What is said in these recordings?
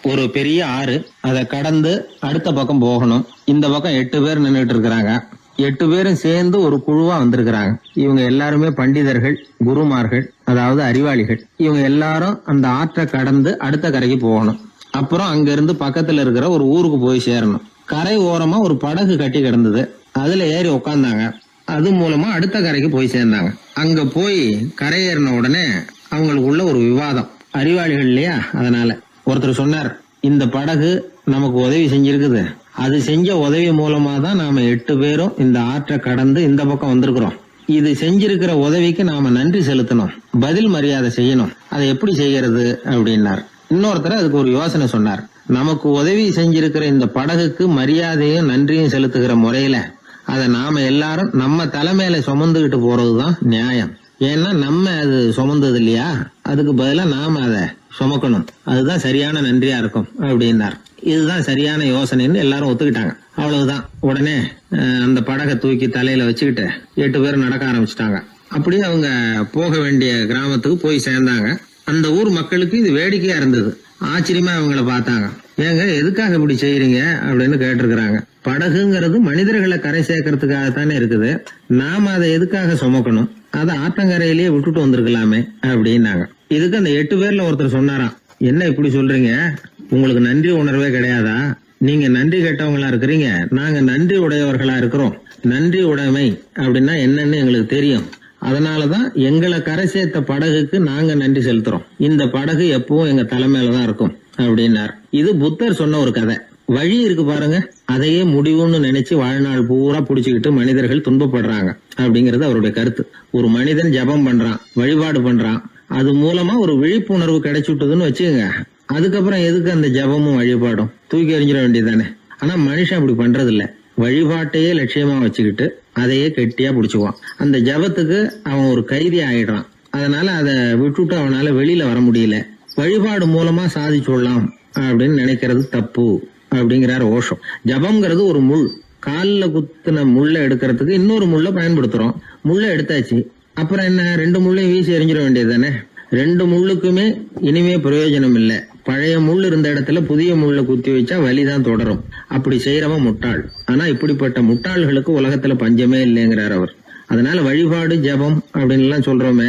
ஒரு பெரிய ஆறு, அதை கடந்து அடுத்த பக்கம் போகணும். இந்த பக்கம் 8 பேர் நின்றுட்டு இருக்கிறாங்க. 8 பேரும் சேர்ந்து ஒரு குழுவா வந்திருக்கிறாங்க. இவங்க எல்லாருமே பண்டிதர்கள், குருமார்கள், அதாவது அறிவாளிகள். இவங்க எல்லாரும் அந்த ஆற்றை கடந்து அடுத்த கரைக்கு போகணும். அப்புறம் அங்க இருந்து பக்கத்துல இருக்கிற ஒரு ஊருக்கு போய் சேரணும். கரை ஓரமா ஒரு படகு கட்டி கிடந்தது. அதுல ஏறி உக்காந்தாங்க. அது மூலமா அடுத்த கரைக்கு போய் சேர்ந்தாங்க. அங்க போய் கரையேறின உடனே அவங்களுக்குள்ள ஒரு விவாதம். அறிவாளிகள் இல்லையா, அதனால ஒருத்தர் சொன்னார், இந்த படகு நமக்கு உதவி செஞ்சிருக்குது. அது செஞ்ச உதவி மூலமா தான் நாம 8 பேரும் இந்த ஆற்றை கடந்து இந்த பக்கம் வந்திருக்கிறோம். இது செஞ்சிருக்கிற உதவிக்கு நாம நன்றி செலுத்தணும், பதில் மரியாதை செய்யணும். அதை எப்படி செய்யறது அப்படின்னார். இன்னொருத்தர் அதுக்கு ஒரு யோசனை சொன்னார். நமக்கு உதவி செஞ்சிருக்கிற இந்த படகுக்கு மரியாதையும் நன்றியும் செலுத்துகிற முறையில அதை நாம எல்லாரும் நம்ம தலைமையில சுமந்துகிட்டு போறதுதான் நியாயம். ஏன்னா நம்ம அது சுமந்தது இல்லையா, அதுக்கு பதிலா நாம அதை சுமக்கணும். அதுதான் சரியான நன்றியா இருக்கும் அப்படின்னார். இதுதான் சரியான யோசனைன்னு எல்லாரும் ஒத்துக்கிட்டாங்க. அவ்வளவுதான். உடனே அந்த படகை தூக்கி தலையில வச்சுக்கிட்டு 8 பேர் நடக்க ஆரம்பிச்சிட்டாங்க. அப்படியே அவங்க போக வேண்டிய கிராமத்துக்கு போய் சேர்ந்தாங்க. அந்த ஊர் மக்களுக்கு இது வேடிக்கையா இருந்தது. ஆச்சரியமா அவங்கள பார்த்தாங்க. ஏங்க, எதுக்காக இப்படி செய்யறீங்க அப்படின்னு கேட்டிருக்கிறாங்க. படகுங்கிறது மனிதர்களை கரை சேர்க்கறதுக்காகத்தானே இருக்குது. நாம அதை எதுக்காக சுமக்கணும்? அதை ஆற்றங்கரையிலேயே விட்டுட்டு வந்திருக்கலாமே அப்படின்னாங்க. இதுக்கு அந்த 8 பேர்ல ஒருத்தர் சொன்னாராம், என்ன இப்படி சொல்றீங்க? உங்களுக்கு நன்றி உணர்வே கிடையாதா? நீங்க நன்றி கெட்டவங்களா இருக்கிறீங்க, நாங்க நன்றி உடையவர்களா இருக்கிறோம். நன்றி உடைமை அப்படின்னா என்னன்னு எங்களுக்கு தெரியும். அதனாலதான் எங்களை கரை சேர்த்த படகுக்கு நாங்க நன்றி செலுத்துறோம். இந்த படகு எப்பவும் எங்க தலைமையிலதான் இருக்கும் அப்படின்னார். இது புத்தர் சொன்ன ஒரு கதை. வழி இருக்கு பாருங்க, அதையே முடிவுன்னு நினைச்சு வாழ்நாள் பூரா புடிச்சுக்கிட்டு மனிதர்கள் துன்பப்படுறாங்க அப்படிங்கறது அவருடைய கருத்து. ஒரு மனிதன் ஜபம் பண்றான், வழிபாடு பண்றான், அது மூலமா ஒரு விழிப்புணர்வு கிடைச்சுட்டுதுன்னு வச்சுக்கோங்க. அதுக்கப்புறம் எதுக்கு அந்த ஜபமும் வழிபாடும்? தூக்கி எறிஞ்சிட வேண்டியதானே. ஆனா மனுஷன் அப்படி பண்றது இல்ல. வழிபாட்டையே லட்சியமா வச்சுக்கிட்டு அதையே கெட்டியா புடிச்சுக்குவான். அந்த ஜபத்துக்கு அவன் ஒரு கைதி ஆயிடுறான். அதனால அதை விட்டுட்டு அவனால வெளியில வர முடியல. வழிபாடு மூலமா சாதிச்சுடலாம் அப்படின்னு நினைக்கிறது தப்பு அப்படிங்கிறார் ஓஷோ. ஜபம்ங்கிறது ஒரு முள். காலில் குத்துன முள்ள எடுக்கிறதுக்கு இன்னொரு முள்ள பயன்படுத்துறோம். முள்ள எடுத்தாச்சு, அப்புறம் என்ன? 2 முள்ளையும் வீசி எறிஞ்சிட வேண்டியது தானே. 2 முள்ளுக்குமே இனிமே பிரயோஜனம் இல்லை. பழைய முள் இருந்த இடத்துல புதிய முள்ள குத்தி வச்சா வலிதான் தொடரும். அப்படி செய்யறவன் முட்டாள். ஆனா இப்படிப்பட்ட முட்டாள்களுக்கு உலகத்துல பஞ்சமே இல்லைங்கிறார் அவர். அதனால வழிபாடு, ஜபம் அப்படின்னு எல்லாம் சொல்றோமே,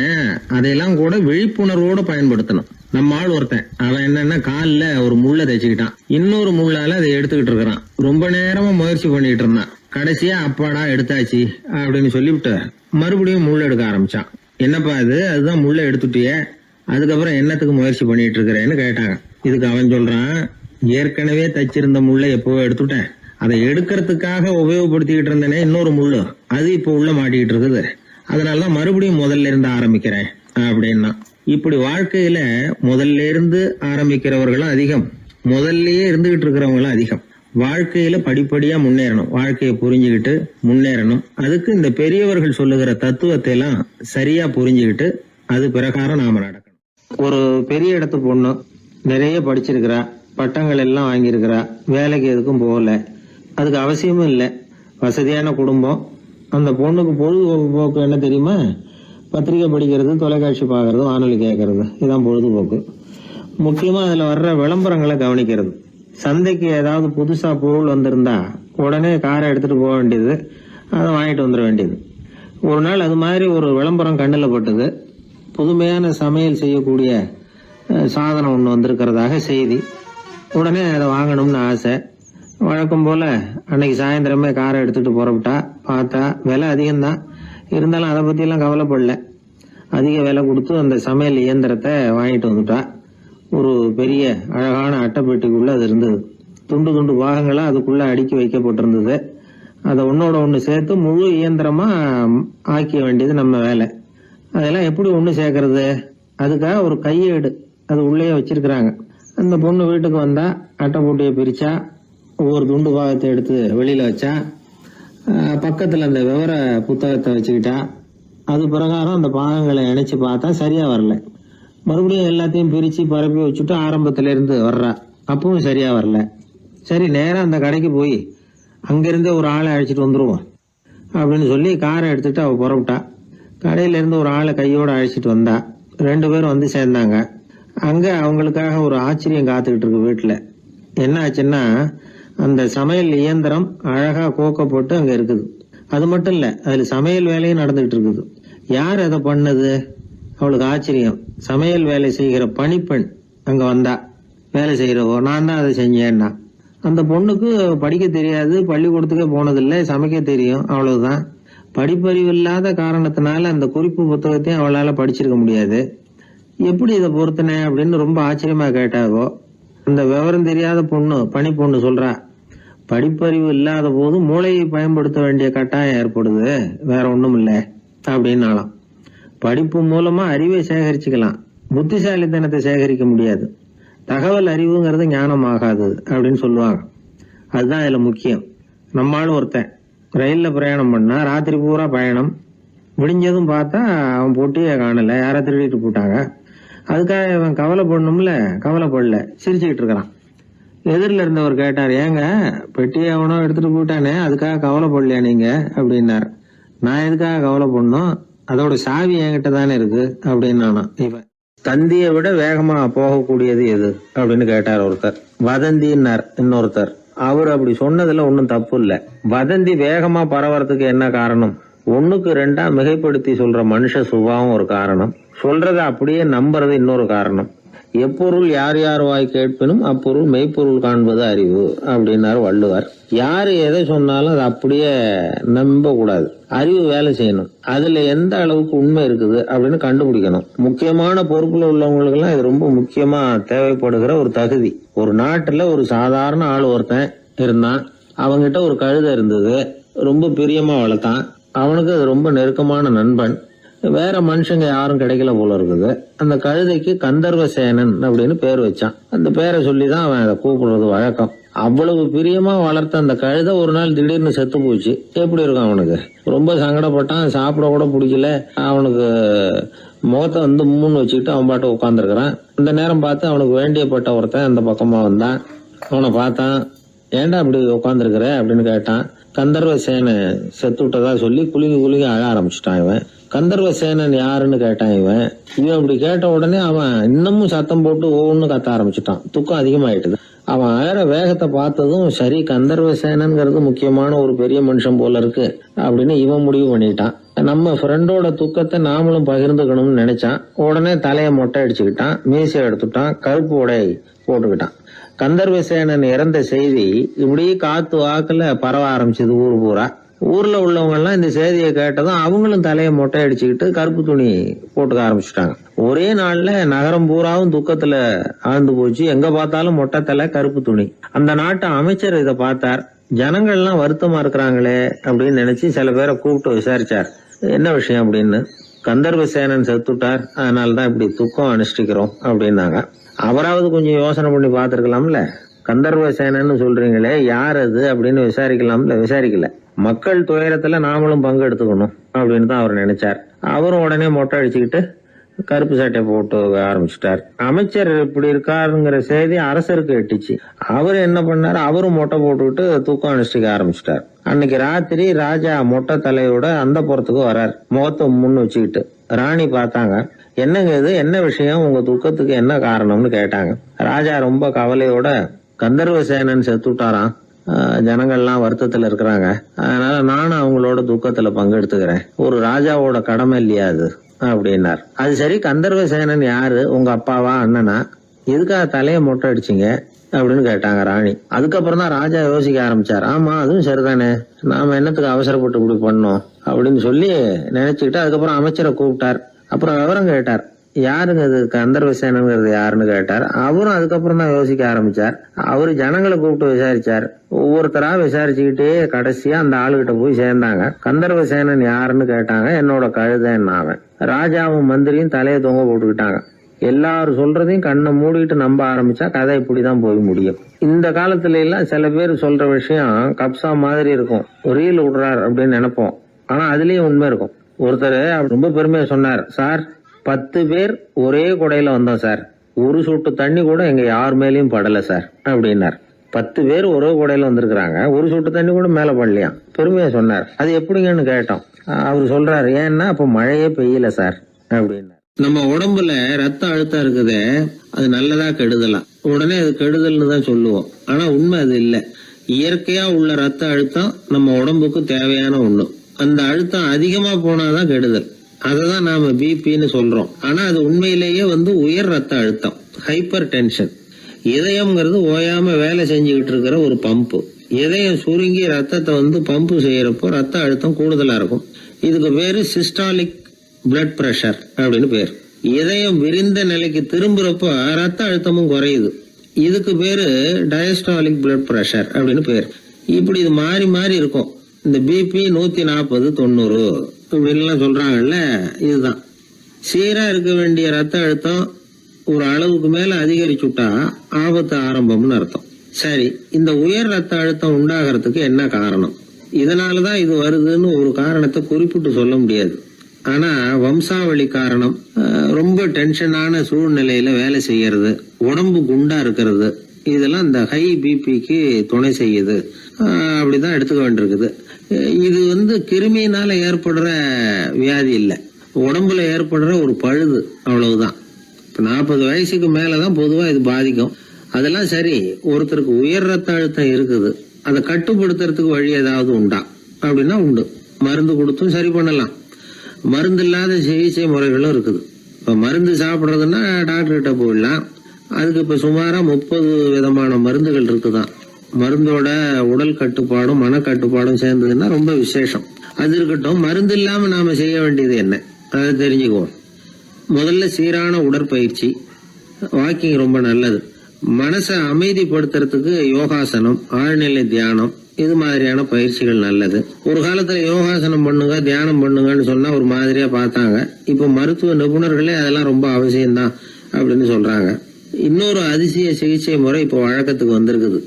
அதையெல்லாம் கூட விழிப்புணர்வோட பயன்படுத்தணும். நம்ம ஆள் ஒருத்தன், அவன் என்னன்னா காலில் ஒரு முள்ள தைச்சுக்கிட்டான், இன்னொரு முள்ளால அதை எடுத்துக்கிட்டு இருக்கிறான். ரொம்ப நேரமா முயற்சி பண்ணிட்டு இருந்தான். கடைசியா அப்பாடா எடுத்தாச்சு அப்படின்னு சொல்லிவிட்டு மறுபடியும் முள்ள எடுக்க ஆரம்பிச்சான். என்னப்பா இது, அதுதான் முள்ள எடுத்துட்டியே, அதுக்கப்புறம் என்னத்துக்கு முயற்சி பண்ணிட்டு இருக்கிறேன்னு கேட்டாங்க. இதுக்கு அவன் சொல்றான், ஏற்கனவே தச்சிருந்த முள்ளை எப்பவோ எடுத்துட்டேன், அதை எடுக்கிறதுக்காக உபயோகப்படுத்திக்கிட்டு இருந்தேனே இன்னொரு முள்ளு, அது இப்போ உள்ள மாட்டிக்கிட்டு இருக்குது, அதனாலதான் மறுபடியும் முதல்ல இருந்து ஆரம்பிக்கிறேன் அப்படின்னா. இப்படி வாழ்க்கையில முதல்ல இருந்து ஆரம்பிக்கிறவர்களும் அதிகம், முதல்லயே இருந்துகிட்டு இருக்கிறவங்களும் அதிகம். வாழ்க்கையில படிப்படியா முன்னேறணும், வாழ்க்கையை புரிஞ்சுக்கிட்டு முன்னேறணும். அதுக்கு இந்த பெரியவர்கள் சொல்லுகிற தத்துவத்தை எல்லாம் சரியா புரிஞ்சுக்கிட்டு அது பிரகாரம் நாம நடக்கணும். ஒரு பெரிய இடத்து பொண்ணு நிறைய படிச்சிருக்கிறா, பட்டங்கள் எல்லாம் வாங்கியிருக்கிறா, வேலைக்கு எதுக்கும் போகல, அதுக்கு அவசியமும் இல்லை. வசதியான குடும்பம். அந்த பொண்ணுக்கு பொழுதுபோக்கு என்ன தெரியுமா? பத்திரிகை படிக்கிறது, தொலைக்காட்சி பார்க்கறது, வானொலி கேட்கறது, இதுதான் பொழுதுபோக்கு. முக்கியமா அதுல வர்ற விளம்பரங்களை கவனிக்கிறது. சந்தைக்கு ஏதாவது புதுசா பொருள் வந்திருந்தா உடனே காரை எடுத்துட்டு போக வேண்டியது, அதை வாங்கிட்டு வந்துட வேண்டியது. ஒரு நாள் அது மாதிரி ஒரு விளம்பரம் கண்ணில் பட்டது. புதுமையான சமையல் செய்யக்கூடிய சாதனம் ஒன்று வந்திருக்கிறதாக செய்தி. உடனே அதை வாங்கணும்னு ஆசை. வழக்கம் போல அன்னைக்கு சாயந்தரமே காரை எடுத்துட்டு புறப்பட்டா. பார்த்தா விலை அதிகம்தான், இருந்தாலும் அதை பற்றியெல்லாம் கவலைப்படல. அதிக விலை கொடுத்து அந்த சமையல் இயந்திரத்தை வாங்கிட்டு வந்துட்டா. ஒரு பெரிய அழகான அட்டைப்பெட்டிக்குள்ள அது இருந்தது. துண்டு துண்டு பாகங்களா அதுக்குள்ள அடுக்கி வைக்கப்பட்டிருந்தது. அதை ஒன்னோட ஒன்று சேர்த்து முழு இயந்திரமா ஆக்கிய வேண்டியது நம்ம வேலை. அதெல்லாம் எப்படி ஒன்று சேர்க்கறது? அதுக்காக ஒரு கையேடு அது உள்ளேயே வச்சிருக்கிறாங்க. அந்த பொண்ணு வீட்டுக்கு வந்தா அட்டைப்பூட்டியை பிரிச்சா, ஒவ்வொரு துண்டு பாகத்தை எடுத்து வெளியில வச்சா, பக்கத்துல அந்த விவர புத்தகத்தை வச்சுக்கிட்டா. அது பிரகாரம் அந்த பாகங்களை இணைச்சு பார்த்தா சரியா வரல. மறுபடியும் எல்லாத்தையும் பிரிச்சு பரப்பி வச்சுட்டு ஆரம்பத்துல இருந்து வர்றா, அப்பவும் சரியா வரல. சரி, நேரம் அந்த கடைக்கு போய் அங்கிருந்தே ஒரு ஆளை அழைச்சிட்டு வந்துருவோம் அப்படின்னு சொல்லி காரை எடுத்துட்டு அவ புறப்பட்டா. கடையில இருந்து ஒரு ஆளை கையோட அழைச்சிட்டு வந்தா. 2 பேரும் வந்து சேர்ந்தாங்க. அங்க அவங்களுக்காக ஒரு ஆச்சரியம் காத்துக்கிட்டு இருக்கு வீட்டுல. என்ன ஆச்சுன்னா, அந்த சமையல் இயந்திரம் அழகா கோக்கப்பட்டு அங்க இருக்குது. அது மட்டும் இல்ல, அதுல சமையல் வேலையும் நடந்துகிட்டு இருக்குது. யார் அதை பண்ணது? அவளுக்கு ஆச்சரியம். சமையல் வேலை செய்கிற பணிப்பெண் அங்க வந்தா. வேலை செய்யறவோ, நான் தான் அதை செஞ்சேன்னா. அந்த பொண்ணுக்கு படிக்க தெரியாது, பள்ளிக்கூடத்துக்கே போனதில்லை, சமைக்க தெரியும், அவ்வளவுதான். படிப்பறிவு இல்லாத காரணத்தினால அந்த குறிப்பு புத்தகத்தையும் அவளால படிச்சிருக்க முடியாது. எப்படி இதை பொறுத்தனே அப்படின்னு ரொம்ப ஆச்சரியமா கேட்டாவோ, அந்த விவரம் தெரியாத பொண்ணு, பணி பொண்ணு சொல்றா, படிப்பறிவு இல்லாத போது மூளையை பயன்படுத்த வேண்டிய கட்டாயம் ஏற்படுது, வேற ஒண்ணும் இல்லை அப்படின்னாலாம். படிப்பு மூலமா அறிவை சேகரிச்சுக்கலாம், புத்திசாலித்தனத்தை சேகரிக்க முடியாது. தகவல் அறிவுங்கிறது ஞானம் ஆகாது அப்படின்னு சொல்லுவாங்க. அதுதான் இதுல முக்கியம். நம்மளும் ஒருத்தன் ரயில்ல பிரயாணம் பண்ணா, ராத்திரி பூரா பயணம், விடிஞ்சதும் பார்த்தா அவன் பொட்டியே காணல, யார திருடிட்டு போட்டாங்க. அதுக்காக அவன் கவலைப்படணும்ல, கவலைப்படல, சிரிச்சுக்கிட்டு இருக்கிறான். எதிரில் இருந்தவர் கேட்டார், ஏங்க பெட்டியை அவனோ எடுத்துட்டு போட்டானே, அதுக்காக கவலைப்படலையா நீங்க அப்படின்னார். நான் எதுக்காக கவலைப்படணும், அதோட சாவி என்கிட்ட தானே இருக்கு அப்படின்னு நானா. இவன் தந்தியை விட வேகமா போகக்கூடியது எது அப்படின்னு கேட்டார் ஒருத்தர். வதந்தின்னார் இன்னொருத்தர். அவர் அப்படி சொன்னதுல ஒன்னும் தப்பு இல்ல. வதந்தி வேகமா பரவறதுக்கு என்ன காரணம்? 1க்கு 2 மிகைப்படுத்தி சொல்ற மனுஷ சுபாவம் ஒரு காரணம், சொல்றத அப்படியே நம்புறது இன்னொரு காரணம். எப்பொருள் யார் யார் வாய் கேட்பினும் அப்பொருள் மெய்ப்பொருள் காண்பது அறிவு அப்படின்னாரு வள்ளுவர். யாரு எதை சொன்னாலும் அதை அப்படியே நம்ப கூடாது, அறிவு வேலை செய்யணும். அதுல எந்த அளவுக்கு உண்மை இருக்குது அப்படின்னு கண்டுபிடிக்கணும். முக்கியமான பொறுப்புல உள்ளவங்களுக்கு எல்லாம் இது ரொம்ப முக்கியமா தேவைப்படுகிற ஒரு தகுதி. ஒரு நாட்டுல ஒரு சாதாரண ஆள் ஒருத்தன் இருந்தான். அவங்கிட்ட ஒரு கழுதை இருந்தது, ரொம்ப பிரியமா வளர்த்தான். அவனுக்கு அது ரொம்ப நெருக்கமான நண்பன். வேற மனுஷங்க யாரும் கிடைக்கல போல இருக்குது. அந்த கழுதைக்கு கந்தர்வசேனன் அப்படின்னு பேர் வச்சான். அந்த பேரை சொல்லிதான் அவன் அதை கூப்பிடுறது வழக்கம். அவ்வளவு பிரியமா வளர்த்த அந்த கழுதை ஒரு நாள் திடீர்னு செத்து போச்சு. எப்படி இருக்கும் அவனுக்கு? ரொம்ப சங்கடப்பட்டான், சாப்பிட கூட பிடிக்கல. அவனுக்கு முகத்தை மூணு வச்சுக்கிட்டு அவன் பாட்டு உட்காந்துருக்கிறான். இந்த நேரம் பார்த்து அவனுக்கு வேண்டியப்பட்ட ஒருத்தன் அந்த பக்கமா வந்தான். அவனை பார்த்தான். ஏன்டா அப்படி உட்காந்துருக்கிற அப்படின்னு கேட்டான். கந்தர்வசேனை செத்து விட்டதா சொல்லி குலுங்கி அழ ஆரம்பிச்சுட்டான் இவன். கந்தர்வசேனன் யாருன்னு கேட்டான் இவன். அப்படி கேட்ட உடனே அவன் இன்னமும் சத்தம் போட்டு ஒவ்வொன்னு கத்த ஆரம்பிச்சுட்டான். துக்கம் அதிகமாயிட்டுது. அவன் அழற வேகத்தை பார்த்ததும், சரி கந்தர்வசேனன்கிறது முக்கியமான ஒரு பெரிய மனுஷன் போல இருக்கு அப்படின்னு இவன் முடிவு பண்ணிட்டான். நம்ம ஃப்ரெண்டோட துக்கத்தை நாமளும் பகிர்ந்துக்கணும்னு நினைச்சான். உடனே தலையை மொட்டை அடிச்சுக்கிட்டான், மீசை எடுத்துட்டான், கருப்பு உடை போட்டுக்கிட்டான். கந்தர்வசேனன் இறந்த செய்தி இப்படி காத்து வாக்குல பரவ ஆரம்பிச்சது ஊர் பூரா. ஊர்ல உள்ளவங்க எல்லாம் இந்த செய்தியை கேட்டதும் அவங்களும் தலையை மொட்டை அடிச்சுக்கிட்டு கருப்பு துணி போட்டுக்க ஆரம்பிச்சுட்டாங்க. ஒரே நாள்ல நகரம் பூராவும் துக்கத்துல ஆழ்ந்து போச்சு. எங்க பார்த்தாலும் மொட்டை தலை, கருப்பு துணி. அந்த நாட்டு அமைச்சர் இதை பார்த்தார். ஜனங்கள்லாம் வருத்தமா இருக்கிறாங்களே அப்படின்னு நினைச்சு சில பேரை கூப்பிட்டு விசாரிச்சார். என்ன விஷயம் அப்படின்னு. கந்தர்வசேனன் செத்துட்டார், அதனாலதான் இப்படி துக்கம் அனுஷ்டிக்கிறோம் அப்படின்னாங்க. அவராவது கொஞ்சம் யோசனை பண்ணி பார்த்திருக்கலாம்ல. கந்தர்வசேனன்னு சொல்றீங்களே, யார் அது அப்படின்னு விசாரிக்கலாம்ல. விசாரிக்கல. மக்கள் துயரத்துல நாமளும் பங்கு எடுத்துக்கணும் அப்படின்னு தான் அவர் நினைச்சார். அவரும் உடனே மொட்டை அடிச்சுக்கிட்டு கருப்பு சட்டை போட்டு ஆரம்பிச்சுட்டார். அமைச்சர் இப்படி இருக்காருங்கிற செய்தி அரசருக்கு எட்டுச்சு. அவர் என்ன பண்ணாரு, அவரும் மொட்டை போட்டுக்கிட்டு தூக்கம் அனுஷ்டிக்க ஆரம்பிச்சுட்டார். அன்னைக்கு ராத்திரி ராஜா மொட்டை தலையோட அந்த புறத்துக்கு வரார், முகத்தை முன்னு வச்சுக்கிட்டு. ராணி பார்த்தாங்க. என்னங்க இது, என்ன விஷயம், உங்க துக்கத்துக்கு என்ன காரணம்னு கேட்டாங்க. ராஜா ரொம்ப கவலையோட, கந்தர்வசேனன் செத்துட்டாராம், ஜனங்கள்லாம் வருத்தத்துல இருக்கிறாங்க, அதனால நானும் அவங்களோட துக்கத்துல பங்கெடுத்துக்கிறேன், ஒரு ராஜாவோட கடமை இல்லையா அது அப்படின்னார். அது சரி, கந்தர்வசேனன் யாரு, உங்க அப்பாவா அண்ணனா, எதுக்காக தலைய மொட்டை அடிச்சிங்க அப்படின்னு கேட்டாங்க ராணி. அதுக்கப்புறம் தான் ராஜா யோசிக்க ஆரம்பிச்சார். ஆமா, அதுவும் சரிதானே, நாம என்னத்துக்கு அவசரப்பட்டு இப்படி பண்ணோம் அப்படின்னு சொல்லி நினைச்சுக்கிட்டு அதுக்கப்புறம் அமைச்சரை கூப்பிட்டார். அப்புறம் விவரம் கேட்டார். யாருங்க இது கந்தர்வசேனங்கிறது யாருன்னு கேட்டார். அவரும் அதுக்கப்புறம் தான் யோசிக்க ஆரம்பிச்சார். அவரு ஜனங்களை கூப்பிட்டு விசாரிச்சார். ஒவ்வொருத்தரா விசாரிச்சுக்கிட்டே கடைசியா அந்த ஆளுகிட்ட போய் சேர்ந்தாங்க. கந்தர்வசேனன் யாருன்னு கேட்டாங்க. என்னோட கழுதைன்னு அவன். ராஜாவும் மந்திரியும் தலையை தொங்க போட்டுக்கிட்டாங்க. எல்லாரும் சொல்றதையும் கண்ணை மூடிட்டு நம்ப ஆரம்பிச்சா கதை இப்படிதான் போய் முடியும். இந்த காலத்துல எல்லாம் சில பேர் சொல்ற விஷயம் கப்சா மாதிரி இருக்கும், ரீல் விடுறார் அப்படின்னு நினைப்போம். ஆனா அதுலயும் உண்மை இருக்கும். ஒருத்தர் ரொம்ப பெருமையா சொன்னார், சார் 10 பேர் ஒரே குடையில வந்தோம் சார், ஒரு சொட்டு தண்ணி கூட எங்க யார் மேலயும் படல சார் அப்படின்னார். 10 பேர் ஒரே குடையில வந்திருக்கிறாங்க, ஒரு சொட்டு தண்ணி கூட மேல படலையாம். பெருமையா சொன்னார். அது எப்படிங்கன்னு கேட்டோம். அவரு சொல்றாரு, ஏன்னா அப்ப மழையே பெய்யல சார் அப்படின்னார். நம்ம உடம்புல ரத்த அழுத்தம் இருக்குதே, அது நல்லதா கெடுதலாம். உடனே அது கெடுதல்னு தான் சொல்லுவோம். ஆனா உண்மை அது இல்ல. இயற்கையா உள்ள ரத்த அழுத்தம் நம்ம உடம்புக்கு தேவையான ஒண்ணு. அந்த அழுத்தம் அதிகமா போனாதான் கெடுதல். அததான் நாம பிபின்னு சொல்றோம். ஆனா அது உண்மையிலேயே உயர் ரத்த அழுத்தம், ஹைப்பர் டென்ஷன். இதயம்ங்கிறது ஓயாம வேலை செஞ்சுக்கிட்டு இருக்கிற ஒரு பம்பு. இதயம் சுருங்கி ரத்தத்தை பம்பு செய்யறப்போ ரத்த அழுத்தம் கூடுதலா இருக்கும். இதுக்கு பேரு சிஸ்டாலிக் பிளட் பிரஷர் அப்படின்னு பேர். இதயம் விரிந்த நிலைக்கு திரும்புறப்போ ரத்த அழுத்தமும் குறையுது. இதுக்கு பேரு டயஸ்டாலிக் பிளட் பிரஷர் அப்படின்னு பேர். இப்படி இது மாறி மாறி இருக்கும். இந்த பிபி 140 90 இப்படின்லாம் சொல்றாங்கல்ல, இதுதான். சீரா இருக்க வேண்டிய ரத்த அழுத்தம் ஒரு அளவுக்கு மேல அதிகரிச்சுட்டா ஆபத்து ஆரம்பம்னு அர்த்தம். சரி, இந்த உயர் ரத்த அழுத்தம் உண்டாகிறதுக்கு என்ன காரணம்? இதனாலதான் இது வருதுன்னு ஒரு காரணத்தை குறிப்பிட்டு சொல்ல முடியாது. ஆனா வம்சாவளி காரணம், ரொம்ப டென்ஷனான சூழ்நிலையில வேலை செய்யறது, உடம்பு குண்டா இருக்கிறது, இதெல்லாம் இந்த ஹை பிபிக்கு துணை செய்யுது. அப்படிதான் எடுத்துக்க வேண்டியிருக்குது. இது கிருமியினால ஏற்படுற வியாதி இல்ல, உடம்புல ஏற்படுற ஒரு பழுது, அவ்வளவுதான். இப்ப 40 வயசுக்கு மேலதான் பொதுவா இது பாதிக்கும். அதெல்லாம் சரி. ஒருத்தருக்கு உயர் ரத்த அழுத்தம் இருக்குது, அதை கட்டுப்படுத்துறதுக்கு வழி ஏதாவது உண்டா அப்படின்னா உண்டு. மருந்து கொடுத்தும் சரி பண்ணலாம். மருந்து இல்லாத சிகிச்சை முறைகளும் இருக்குது. இப்ப மருந்து சாப்பிடுறதுன்னா டாக்டர் கிட்ட போயிடலாம். அதுக்கு இப்ப சுமாரா 30 விதமான மருந்துகள் இருக்குதான். மருந்தோட உடல் கட்டுப்பாடும் மன கட்டுப்பாடும் சேர்ந்ததுன்னா ரொம்ப விசேஷம். அது இருக்கட்டும், மருந்து இல்லாம நாம செய்ய வேண்டியது என்ன, அதை தெரிஞ்சுக்குவோம். முதல்ல சீரான உடற்பயிற்சி, வாக்கிங் ரொம்ப நல்லது. மனசை அமைதிப்படுத்துறதுக்கு யோகாசனம், ஆழ்நிலை தியானம், இது மாதிரியான பயிற்சிகள் நல்லது. ஒரு காலத்துல யோகாசனம் பண்ணுங்க, தியானம் பண்ணுங்கன்னு சொன்னா ஒரு மாதிரியா பார்த்தாங்க. இப்ப மருத்துவ நிபுணர்களே அதெல்லாம் ரொம்ப அவசியம்தான் அப்படின்னு சொல்றாங்க. இன்னொரு அதிசய சிகிச்சை முறை இப்போ வழக்கத்துக்கு வந்திருக்குது.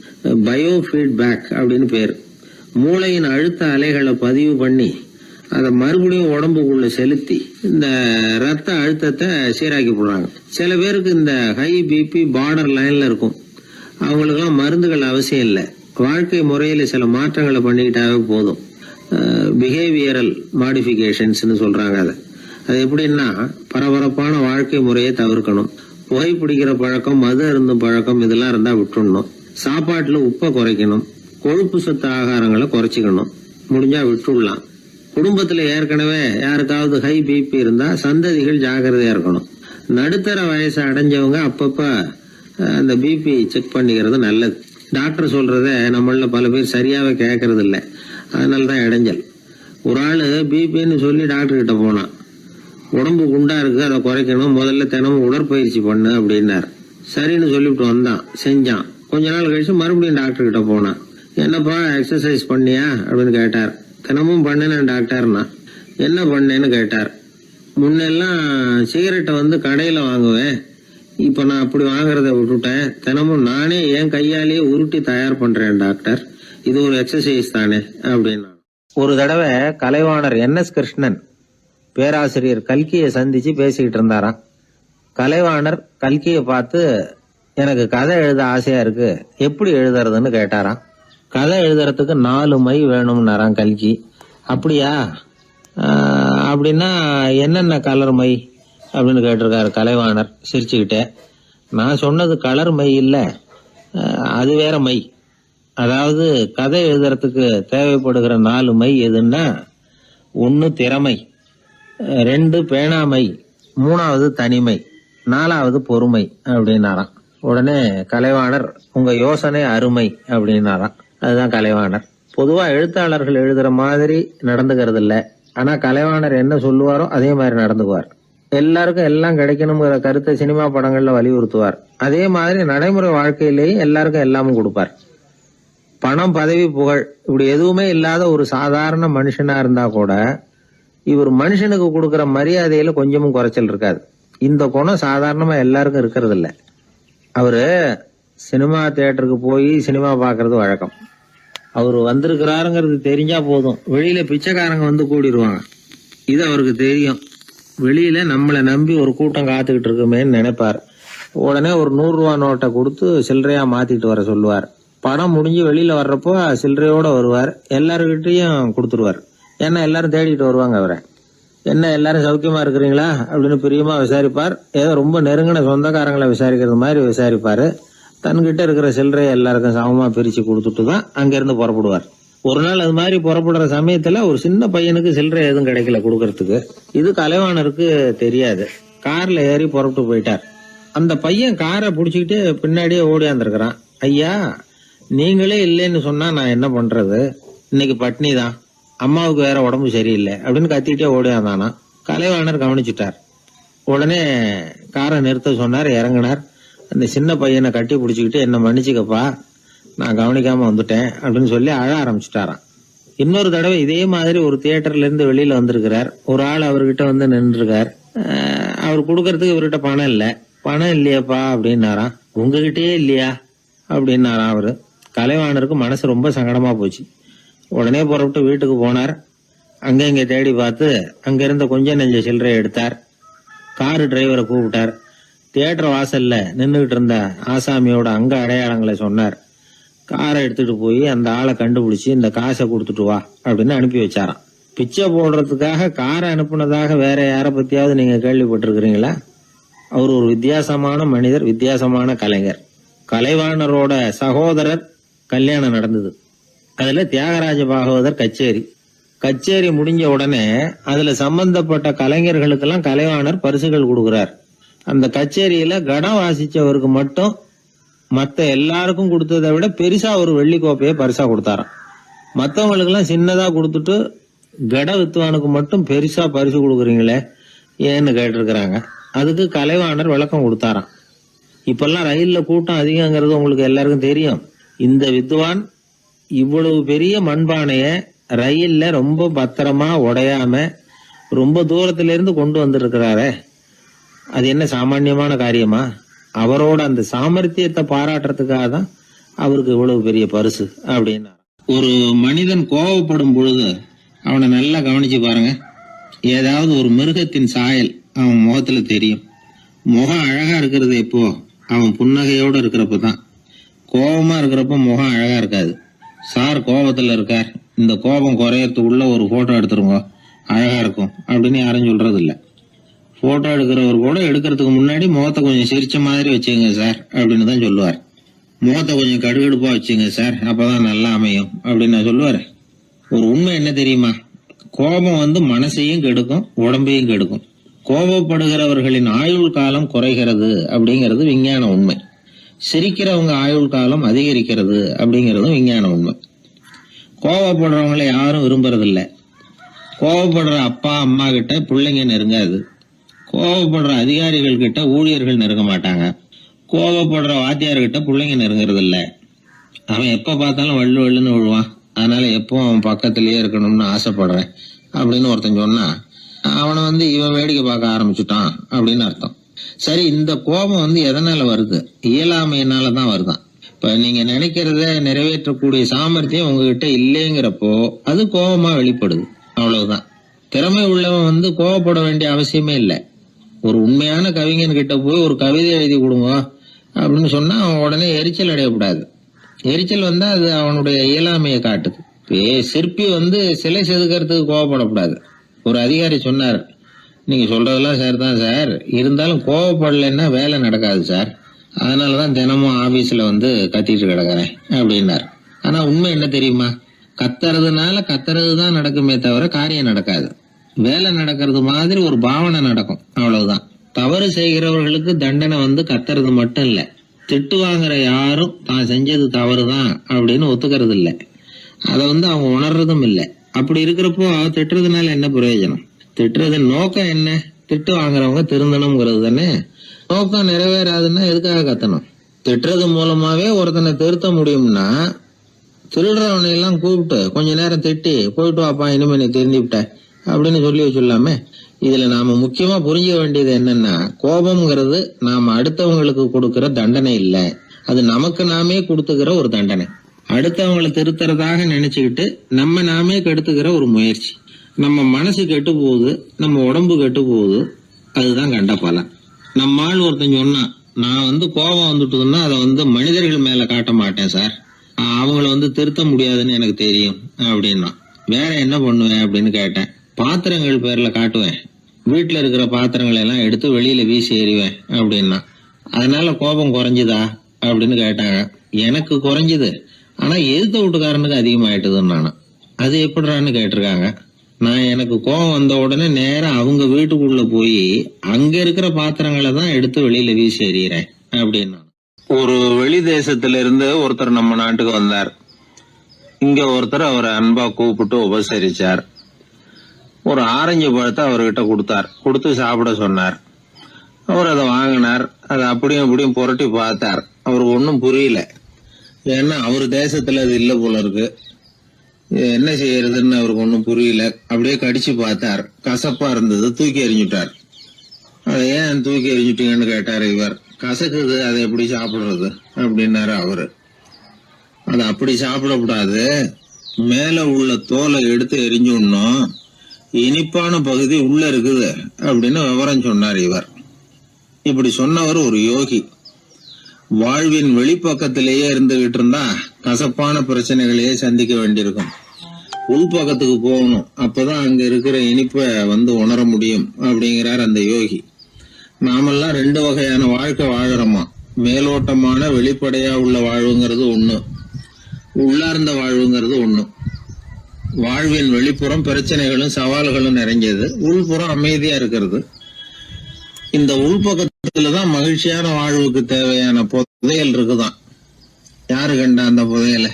பயோ ஃபீட்பேக் அப்படின்னு பேர். மூளையின் அழுத்த அலைகளை பதிவு பண்ணி அதை மறுபடியும் உடம்புக்குள்ள செலுத்தி இந்த ரத்த அழுத்தத்தை சீராக்கி போடுறாங்க. சில பேருக்கு இந்த ஹை பிபி பார்டர் லைன்ல இருக்கும். அவங்களுக்கெல்லாம் மருந்துகள் அவசியம் இல்லை. வாழ்க்கை முறையில சில மாற்றங்களை பண்ணிக்கிட்டாவே போதும். பிஹேவியரல் மாடிஃபிகேஷன்ஸ் சொல்றாங்க. அது எப்படின்னா, பரபரப்பான வாழ்க்கை முறையை தவிர்க்கணும். புகைப்பிடிக்கிற பழக்கம், மது அருந்தும் பழக்கம், இதெல்லாம் இருந்தா விட்டுடணும். சாப்பாட்டுல உப்பை குறைக்கணும். கொழுப்பு சத்து ஆகாரங்களை குறைச்சிக்கணும். முடிஞ்சா விட்டுடலாம். குடும்பத்துல ஏற்கனவே யாருக்காவது ஹை பிபி இருந்தா சந்ததிகள் ஜாகிரதையா இருக்கணும். நடுத்தர வயசை அடைஞ்சவங்க அப்பப்ப அந்த பிபி செக் பண்ணிக்கிறது நல்லது. டாக்டர் சொல்றத நம்மள பல பேர் சரியாவே கேட்கறது இல்லை. அதனாலதான் இடைஞ்சல். ஒரு ஆளு பிபின்னு சொல்லி டாக்டர் கிட்ட போனான். உடம்பு குண்டா இருக்கு, அதை குறைக்கணும், முதல்ல தினமும் உடற்பயிற்சி பண்ணு அப்படின்னாரு. சரின்னு சொல்லிவிட்டு வந்தான், செஞ்சான். கொஞ்ச நாள் கழிச்சு மறுபடியும் டாக்டர் கிட்ட போனான். என்னப்பா எக்ஸசைஸ் பண்ணியா அப்படின்னு கேட்டார். தினமும் பண்ணினேன் டாக்டர்னா. என்ன பண்ணேன்னு கேட்டார். முன்னெல்லாம் சிகரெட்டை கடையில வாங்குவேன், இப்ப நான் அப்படி வாங்குறத விட்டுட்டேன். தினமும் நானே என் கையாலேயே உருட்டி தயார் பண்றேன் டாக்டர். இது ஒரு எக்ஸசைஸ் தானே அப்படின்னா. ஒரு தடவை கலைவாணர் NS கிருஷ்ணன் பேராசிரியர் கல்கியை சந்திச்சு பேசிக்கிட்டு இருந்தாராம். கலைவாணர் கல்கியை பார்த்து, எனக்கு கதை எழுத ஆசையா இருக்கு, எப்படி எழுதுறதுன்னு கேட்டாராம். கதை எழுதுறதுக்கு 4 மை வேணும்னாராம் கல்கி. அப்படியா, அப்படின்னா என்னென்ன கலர் மை அப்படின்னு கேட்டிருக்காரு கலைவாணர் சிரிச்சுக்கிட்டே. நான் சொன்னது கலர் மை இல்ல, அது வேற மை. அதாவது கதை எழுதுறதுக்கு தேவைப்படுகிற 4 மை எதுன்னா, 1 திறமை, 2 பேணாமை, 3வது தனிமை, 4வது பொறுமை அப்படின்னாராம். உடனே கலைவாணர், உங்க யோசனை அருமை அப்படின்னாராம். அதுதான் கலைவாணர். பொதுவா எழுத்தாளர்கள் எழுதுற மாதிரி நடந்துக்கிறது இல்ல. ஆனா கலைவாணர் என்ன சொல்லுவாரோ அதே மாதிரி நடந்துக்குவார். எல்லாருக்கும் எல்லாம் கிடைக்கணுங்கிற கருத்தை சினிமா படங்கள்ல வலியுறுத்துவார். அதே மாதிரி நடைமுறை வாழ்க்கையிலேயே எல்லாருக்கும் எல்லாமும் கொடுப்பார். பணம், பதவி, புகழ் இப்படி எதுவுமே இல்லாத ஒரு சாதாரண மனுஷனா இருந்தா கூட இவர் மனுஷனுக்கு கொடுக்கற மரியாதையில கொஞ்சமும் குறைச்சல் இருக்காது. இந்த குணம் சாதாரணமா எல்லாருக்கும் இருக்கிறது இல்ல. அவரு சினிமா தியேட்டருக்கு போய் சினிமா பாக்குறது வழக்கம். அவரு வந்திருக்கிறாருங்கிறது தெரிஞ்சா போதும், வெளியில பிச்சைக்காரங்க கூடிடுவாங்க. இது அவருக்கு தெரியும். வெளியில நம்மளை நம்பி ஒரு கூட்டம் காத்துக்கிட்டு இருக்குமேன்னு நினைப்பார். உடனே ஒரு 100 ரூபா நோட்டை கொடுத்து சில்லறையா மாத்திட்டு வர சொல்லுவார். படம் முடிஞ்சு வெளியில வர்றப்போ சில்லறையோட வருவார். எல்லாருக்கிட்டையும் கொடுத்துருவார். ஏன்னா எல்லாரும் தேடிட்டு வருவாங்க அவரை. என்ன எல்லாரும் சௌக்கியமா இருக்கிறீங்களா அப்படின்னு பிரியமா விசாரிப்பார். ஏதோ ரொம்ப நெருங்கின சொந்தக்காரங்களை விசாரிக்கிறது மாதிரி விசாரிப்பாரு. தன்கிட்ட இருக்கிற சில்லறையை எல்லாருக்கும் சமமா பிரிச்சு கொடுத்துட்டு தான் அங்கிருந்து புறப்படுவார். ஒரு நாள் அது மாதிரி புறப்படுற சமயத்துல ஒரு சின்ன பையனுக்கு சில்லறை எதுவும் கிடைக்கல கொடுக்கறதுக்கு. இது கலைவாணருக்கு தெரியாது. கார்ல ஏறி புறப்பட்டு போயிட்டார். அந்த பையன் காரை பிடிச்சிக்கிட்டு பின்னாடியே ஓடியாந்துருக்கிறான். ஐயா, நீங்களே இல்லைன்னு சொன்னா நான் என்ன பண்றது? இன்னைக்கு பட்னி தான், அம்மாவுக்கு வேற உடம்பு சரியில்லை அப்படின்னு கத்திட்டே ஓடியாந்தானா. கலைவாணர் கவனிச்சுட்டார். உடனே காரை நிறுத்த சொன்னார். இறங்கினார். அந்த சின்ன பையனை கட்டி பிடிச்சிக்கிட்டு என்ன மன்னிச்சுக்கப்பா, நான் கவனிக்காம வந்துட்டேன் அப்படின்னு சொல்லி அழ ஆரம்பிச்சுட்டாராம். இன்னொரு தடவை இதே மாதிரி ஒரு தியேட்டர்ல இருந்து வெளியில வந்திருக்கிறார். ஒரு ஆள் அவர்கிட்ட வந்து நின்றுருக்கார். அவர் கொடுக்கறதுக்கு இவர்கிட்ட பணம் இல்லை. பணம் இல்லையாப்பா அப்படின்னாராம். உங்ககிட்டயே இல்லையா அப்படின்னாராம் அவரு. கலைவாணருக்கு மனசு ரொம்ப சங்கடமா போச்சு. உடனே புறப்பட்டு வீட்டுக்கு போனார். அங்க இங்க தேடி பார்த்து அங்க இருந்த கொஞ்சம் நெஞ்ச சில்லறையை எடுத்தார். காரு டிரைவரை கூப்பிட்டார். தியேட்டர் வாசல்ல நின்றுகிட்டு இருந்த ஆசாமியோட அங்க அடையாளங்களை சொன்னார். காரை எடுத்துட்டு போய் அந்த ஆளை கண்டுபிடிச்சு இந்த காசை கொடுத்துட்டு வா அப்படின்னு அனுப்பி வச்சாராம். பிச்சை போடுறதுக்காக காரை அனுப்புனதாக வேற யாரை பத்தியாவது நீங்க கேள்விப்பட்டிருக்கிறீங்களா? அவர் ஒரு வித்தியாசமான மனிதர், வித்தியாசமான கலைஞர். கலைவாணரோட சகோதரர் கல்யாணம் நடந்தது. அதுல தியாகராஜ பாகவதர் கச்சேரி முடிஞ்ச உடனே அதுல சம்பந்தப்பட்ட கலைஞர்களுக்கெல்லாம் கலைவாணர் பரிசுகள் கொடுக்கிறார். அந்த கச்சேரியில கடம் வாசிச்சவருக்கு மட்டும் மத்த எல்லாருக்கும் கொடுத்ததை விட பெருசா ஒரு வெள்ளி கோப்பையை பரிசா கொடுத்தாராம். மத்தவங்களுக்கு எல்லாம் சின்னதா கொடுத்துட்டு கட வித்துவானுக்கு மட்டும் பெருசா பரிசு கொடுக்குறீங்களே ஏன்னு கேட்டிருக்கிறாங்க. அதுக்கு கலைவாணர் விளக்கம் கொடுத்தாராம். இப்பெல்லாம் ரயில்ல கூட்டம் அதிகங்கிறது உங்களுக்கு எல்லாருக்கும் தெரியும். இந்த வித்வான் இவ்வளவு பெரிய மண்பானைய ரயில்ல ரொம்ப பத்திரமா உடையாம ரொம்ப தூரத்துல இருந்து கொண்டு வந்திருக்கிறாரே, அது என்ன சாமான்யமான காரியமா? அவரோட அந்த சாமர்த்தியத்தை பாராட்டுறதுக்காக தான் அவருக்கு இவ்வளவு பெரிய பரிசு அப்படின்னா. ஒரு மனிதன் கோபப்படும் பொழுது அவனை நல்லா கவனிச்சு பாருங்க. ஏதாவது ஒரு மிருகத்தின் சாயல் அவன் முகத்துல தெரியும். முகம் அழகா இருக்கிறது எப்போ? அவன் புன்னகையோட இருக்கிறப்பதான். கோபமா இருக்கிறப்ப முகம் அழகா இருக்காது. சார் கோபத்துல இருக்கார், இந்த கோபம் குறையறதுக்குள்ள ஒரு போட்டோ எடுத்துருங்க, அழகா இருக்கும் அப்படின்னு யாரும் சொல்றது இல்ல. போட்டோ எடுக்கிறவர் கூட எடுக்கிறதுக்கு முன்னாடி முகத்தை கொஞ்சம் சிரிச்ச மாதிரி வச்சுங்க சார் அப்படின்னு தான் சொல்லுவார். முகத்தை கொஞ்சம் கடுகடுப்பா வச்சுங்க சார், அப்பதான் நல்லா அமையும் அப்படின்னு சொல்லுவாரு. ஒரு உண்மை என்ன தெரியுமா? கோபம் மனசையும் கெடுக்கும், உடம்பையும் கெடுக்கும். கோபப்படுகிறவர்களின் ஆயுள் காலம் குறைகிறது அப்படிங்கிறது விஞ்ஞான உண்மை. சிரிக்கிறவங்க ஆயுள் காலம் அதிகரிக்கிறது அப்படிங்கறதும் விஞ்ஞான உண்மை. கோபப்படுறவங்களை யாரும் விரும்புறதில்ல. கோபப்படுற அப்பா அம்மா கிட்ட பிள்ளைங்க நெருங்காது. கோபப்படுற அதிகாரிகள் கிட்ட ஊழியர்கள் நெருங்க மாட்டாங்க. கோபப்படுற வாத்தியார்கிட்ட பிள்ளைங்க நெருங்குறது இல்ல. அவன் எப்ப பார்த்தாலும் வள்ளு வள்ளுன்னு விழுவான். அதனால எப்போ அவன் பக்கத்திலேயே இருக்கணும்னு ஆசைப்படுறேன் அப்படின்னு ஒருத்தன் சொன்னா அவனை இவன் வேடிக்கை பார்க்க ஆரம்பிச்சுட்டான் அப்படின்னு அர்த்தம். சரி, இந்த கோபம் எதனால வருது? இயலாமையினாலதான் வருதான். இப்ப நீங்க நினைக்கிறத நிறைவேற்றக்கூடிய சாமர்த்தியம் உங்ககிட்ட இல்லைங்கிறப்போ அது கோபமா வெளிப்படுது, அவ்வளவுதான். திறமை உள்ளவன் கோபப்பட வேண்டிய அவசியமே இல்லை. ஒரு உண்மையான கவிஞன் கிட்ட போய் ஒரு கவிதை எழுதி கொடுங்க அப்படின்னு சொன்னா அவன் உடனே எரிச்சல் அடையக்கூடாது. எரிச்சல் வந்தா அது அவனுடைய இயலாமையை காட்டுது. சிற்பி சிலை செதுக்கிறதுக்கு கோபப்படக்கூடாது. ஒரு அதிகாரி சொன்னார், நீங்க சொல்றதெல்லாம் சார் தான் சார், இருந்தாலும் கோவப்படலைன்னா வேலை நடக்காது சார், அதனாலதான் தினமும் ஆபீஸ்ல கத்திட்டு கிடக்குறேன் அப்படின்னார். ஆனா உண்மை என்ன தெரியுமா? கத்துறதுனால கத்துறதுதான் நடக்குமே தவிர காரியம் நடக்காது. வேலை நடக்கிறது மாதிரி ஒரு பாவனை நடக்கும், அவ்வளவுதான். தவறு செய்கிறவர்களுக்கு தண்டனை கத்துறது மட்டும் இல்ல, திட்டு வாங்குற யாரும் தான் செஞ்சது தவறுதான் அப்படின்னு ஒத்துக்கிறது இல்ல. அத அவங்க உணர்றதும் இல்ல. அப்படி இருக்கிறப்போ திட்டுறதுனால என்ன பிரயோஜனம்? திட்டுறது நோக்கம் என்ன? திட்டு வாங்குறவங்க திருந்தணுங்கிறது தானே. நோக்கம் நிறைவேறாதுன்னா எதுக்காக கத்தணும்? திட்டுறது மூலமாவே ஒருத்தனை திருத்த முடியும்னா திருடுறவனை எல்லாம் கூப்பிட்டு கொஞ்ச நேரம் திட்டி போயிட்டு வாப்பா, இனிமே நீ திருந்திவிட்ட அப்படின்னு சொல்லி வச்சுடலாமே. இதுல நாம முக்கியமா புரிஞ்ச வேண்டியது என்னன்னா, கோபம்ங்கிறது நாம அடுத்தவங்களுக்கு கொடுக்கிற தண்டனை இல்ல, அது நமக்கு நாமே கொடுத்துக்கிற ஒரு தண்டனை. அடுத்தவங்களை திருத்துறதாக நினைச்சுக்கிட்டு நம்ம நாமே கெடுத்துக்கிற ஒரு முயற்சி. நம்ம மனசு கெட்டு போகுது, நம்ம உடம்பு கெட்டு போகுது, அதுதான் கண்ட பலன். நம்ம ஆள் ஒருத்தன் சொன்னா, நான் கோபம் வந்துட்டுதுன்னா அதை மனிதர்கள் மேல காட்ட மாட்டேன் சார், அவங்கள திருத்த முடியாதுன்னு எனக்கு தெரியும் அப்படின்னா. வேற என்ன பண்ணுவேன் அப்படின்னு கேட்டேன். பாத்திரங்கள் பேர்ல காட்டுவேன், வீட்டுல இருக்கிற பாத்திரங்களை எல்லாம் எடுத்து வெளியில வீசி எறிவேன் அப்படின்னா. அதனால கோபம் குறைஞ்சுதா அப்படின்னு கேட்டாங்க. எனக்கு குறைஞ்சுது, ஆனா எதிர்த்த வீட்டுக்காரனுக்கு அதிகமாயிட்டுதுன்னு நானும். அது எப்படிறான்னு கேட்டிருக்காங்க. நான் எனக்கு கோபம் வந்த உடனே நேரம் அவங்க வீட்டுக்குள்ள போய் அங்க இருக்கிற பாத்திரங்களை தான் எடுத்து வெளியில வீசி எறிகிறேன் அப்படின்னா. ஒரு வெளி தேசத்துல இருந்து ஒருத்தர் நம்ம நாட்டுக்கு வந்தார். இங்க ஒருத்தர் அவரை அன்பா கூப்பிட்டு உபசரிச்சார். ஒரு ஆரஞ்சு பழத்தை அவர்கிட்ட கொடுத்தார். கொடுத்து சாப்பிட சொன்னார். அவர் அதை வாங்கினார். அதை அப்படியும் புரட்டி பார்த்தார். அவருக்கு ஒன்னும் புரியல. ஏன்னா அவர் தேசத்துல அது இல்ல போல இருக்கு. என்ன செய்யறதுன்னு அவருக்கு ஒன்னும் புரியல. அப்படியே கடிச்சு பார்த்தார். கசப்பா இருந்தது. தூக்கி எறிஞ்சுட்டார். அதை ஏன் தூக்கி எறிஞ்சுட்டீங்கன்னு கேட்டாரு இவர். கசக்குது, அதை எப்படி சாப்பிடுறது அப்படின்னாரு அவரு. அது அப்படி சாப்பிடக்கூடாது, மேல உள்ள தோலை எடுத்து எரிஞ்சுடணும், இனிப்பான பகுதி உள்ள இருக்குது அப்படின்னு விவரம் சொன்னார் இவர். இப்படி சொன்னவர் ஒரு யோகி. வாழ்வின் வெளிப்பக்கத்திலேயே இருந்துகிட்டு இருந்தா கசப்பான பிரச்சனைகளையே சந்திக்க வேண்டியிருக்கும். உள்பக்கத்துக்கு போகணும், அப்பதான் அங்க இருக்கிற இனிப்பை உணர முடியும் அப்படிங்கிறார் அந்த யோகி. நாமெல்லாம் 2 வகையான வாழ்க்கை வாழறோமா. மேலோட்டமான வெளிப்படையா உள்ள வாழ்வுங்கிறது ஒண்ணு, உள்ளார்ந்த வாழ்வுங்கிறது ஒண்ணு. வாழ்வின் வெளிப்புறம் பிரச்சனைகளும் சவால்களும் நிறைஞ்சது, உள்புறம் அமைதியா இருக்கிறது. இந்த உள்பக்கத்துலதான் மகிழ்ச்சியான வாழ்வுக்கு தேவையான புதையல் இருக்குதான். யாரு கண்டா அந்த புதையலை?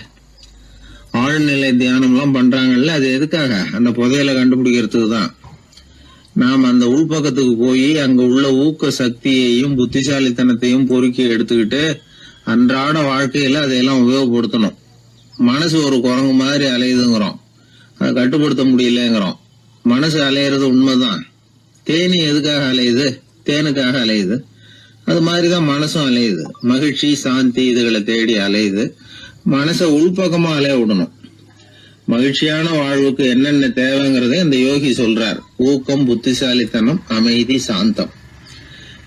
ஆழ்நிலை தியானம் எல்லாம் பண்றாங்கல்ல, அது எதுக்காக? அந்த புதையலை கண்டுபிடிக்கிறதுக்கு தான். நாம் அந்த உள்பக்கத்துக்கு போய் அங்க உள்ள ஊக்க சக்தியையும் புத்திசாலித்தனத்தையும் பொறுக்கி எடுத்துக்கிட்டு அன்றாட வாழ்க்கையில அதையெல்லாம் உபயோகப்படுத்தணும். மனசு ஒரு குரங்கு மாதிரி அலையுதுங்கிறோம், அதை கட்டுப்படுத்த முடியலங்கிறோம். மனசு அலையிறது உண்மைதான். தேனி எதுக்காக அலையுது? தேனுக்காக அலையுது. அது மாதிரிதான் மனசும் அலையுது. மகிழ்ச்சி, சாந்தி இதுகளை தேடி அலையுது. மனசை உள்பக்கமா அலைய விடணும். மகிழ்ச்சியான வாழ்வுக்கு என்னென்ன தேவைங்கிறத இந்த யோகி சொல்றார். ஊக்கம், புத்திசாலித்தனம், அமைதி, சாந்தம்.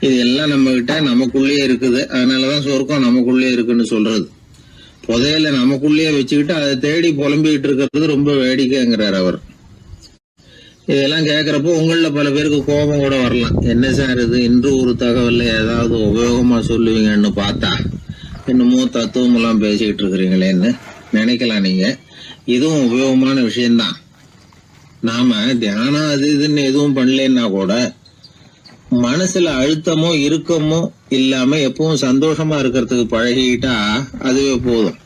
இது எல்லாம் நம்ம கிட்ட நமக்குள்ளேயே இருக்குது. அதனாலதான் சொர்க்கம் நமக்குள்ளே இருக்குன்னு சொல்றது. புதையல நமக்குள்ளேயே வச்சுக்கிட்டு அதை தேடி புலம்பிக்கிட்டு இருக்கிறது ரொம்ப வேடிக்கைங்கிறார் அவர். இதெல்லாம் கேட்கறப்போ உங்கள பல பேருக்கு கோபம் கூட வரலாம். என்ன சார் இது, இன்று ஒரு தகவல்ல ஏதாவது உபயோகமா சொல்லுவீங்கன்னு பார்த்தா என்னமோ தத்துவம் எல்லாம் பேசிக்கிட்டு இருக்கிறீங்களேன்னு நினைக்கலாம் நீங்க. இதுவும் உபயோகமான விஷயம்தான். நாம தியானம் அது இதுன்னு எதுவும் பண்ணலன்னா கூட மனசுல அழுத்தமோ இறுக்கமோ இல்லாம எப்பவும் சந்தோஷமா இருக்கிறதுக்கு பழகிக்கிட்டா அதுவே போதும்.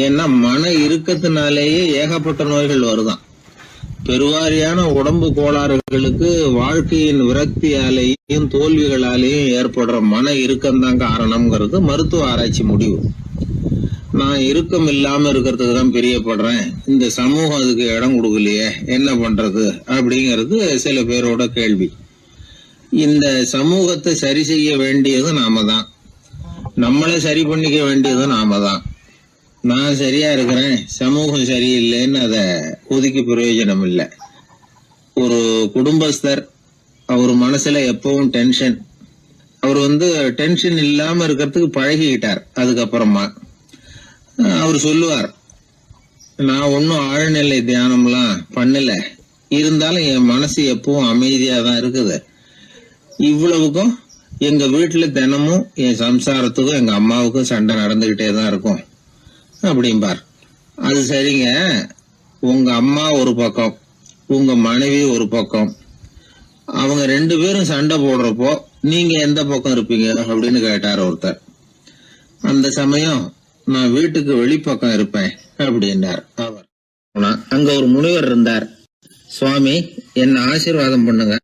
ஏன்னா மன இறுக்கத்தினாலேயே ஏகப்பட்ட நோய்கள் வருதான். பெருவாரியான உடம்பு கோளாறுகளுக்கு வாழ்க்கையின் விரக்தியாலேயும் தோல்விகளாலேயும் ஏற்படுற மன இறுக்கம்தான் காரணம்ங்கிறது மருத்துவ ஆராய்ச்சி முடிவு. நான் இறுக்கம் இல்லாம இருக்கிறதுக்கு தான் பிரியப்படுறேன், இந்த சமூகம் அதுக்கு இடம் கொடுக்கலையே, என்ன பண்றது அப்படிங்கிறது சில பேரோட கேள்வி. இந்த சமூகத்தை சரி செய்ய வேண்டியது நாம தான். நம்மளை சரி பண்ணிக்க வேண்டியது நாம தான். நான் சரியா இருக்கிறேன், சமூகம் சரியில்லைன்னு அதை ஒதுக்கி பிரயோஜனம் இல்லை. ஒரு குடும்பஸ்தர், அவர் மனசுல எப்பவும் டென்ஷன். அவர் டென்ஷன் இல்லாம இருக்கிறதுக்கு பழகிக்கிட்டார். அதுக்கப்புறமா அவர் சொல்லுவார், நான் ஒன்னும் ஆழ்நிலை தியானம்லாம் பண்ணல, இருந்தாலும் என் மனசு எப்பவும் அமைதியா தான் இருக்குது. இவ்வளவுக்கும் எங்க வீட்டுல தினமும் என் சம்சாரத்துக்கும் எங்க அம்மாவுக்கும் சண்டை நடந்துகிட்டே தான் இருக்கும் அப்படிம்பார். அது சரிங்க, உங்க அம்மா ஒரு பக்கம், உங்க மனைவி ஒரு பக்கம், அவங்க 2 பேரும் சண்டை போடுறப்போ நீங்க எந்த பக்கம் இருப்பீங்க அப்படின்னு கேட்டார் ஒருத்தர். அந்த சமயம் நான் வீட்டுக்கு வெளிப்பக்கம் இருப்பேன் அப்படின்னார் அவர். அங்க ஒரு முனிவர் இருந்தார். சுவாமி, என்ன ஆசீர்வாதம் பண்ணுங்க,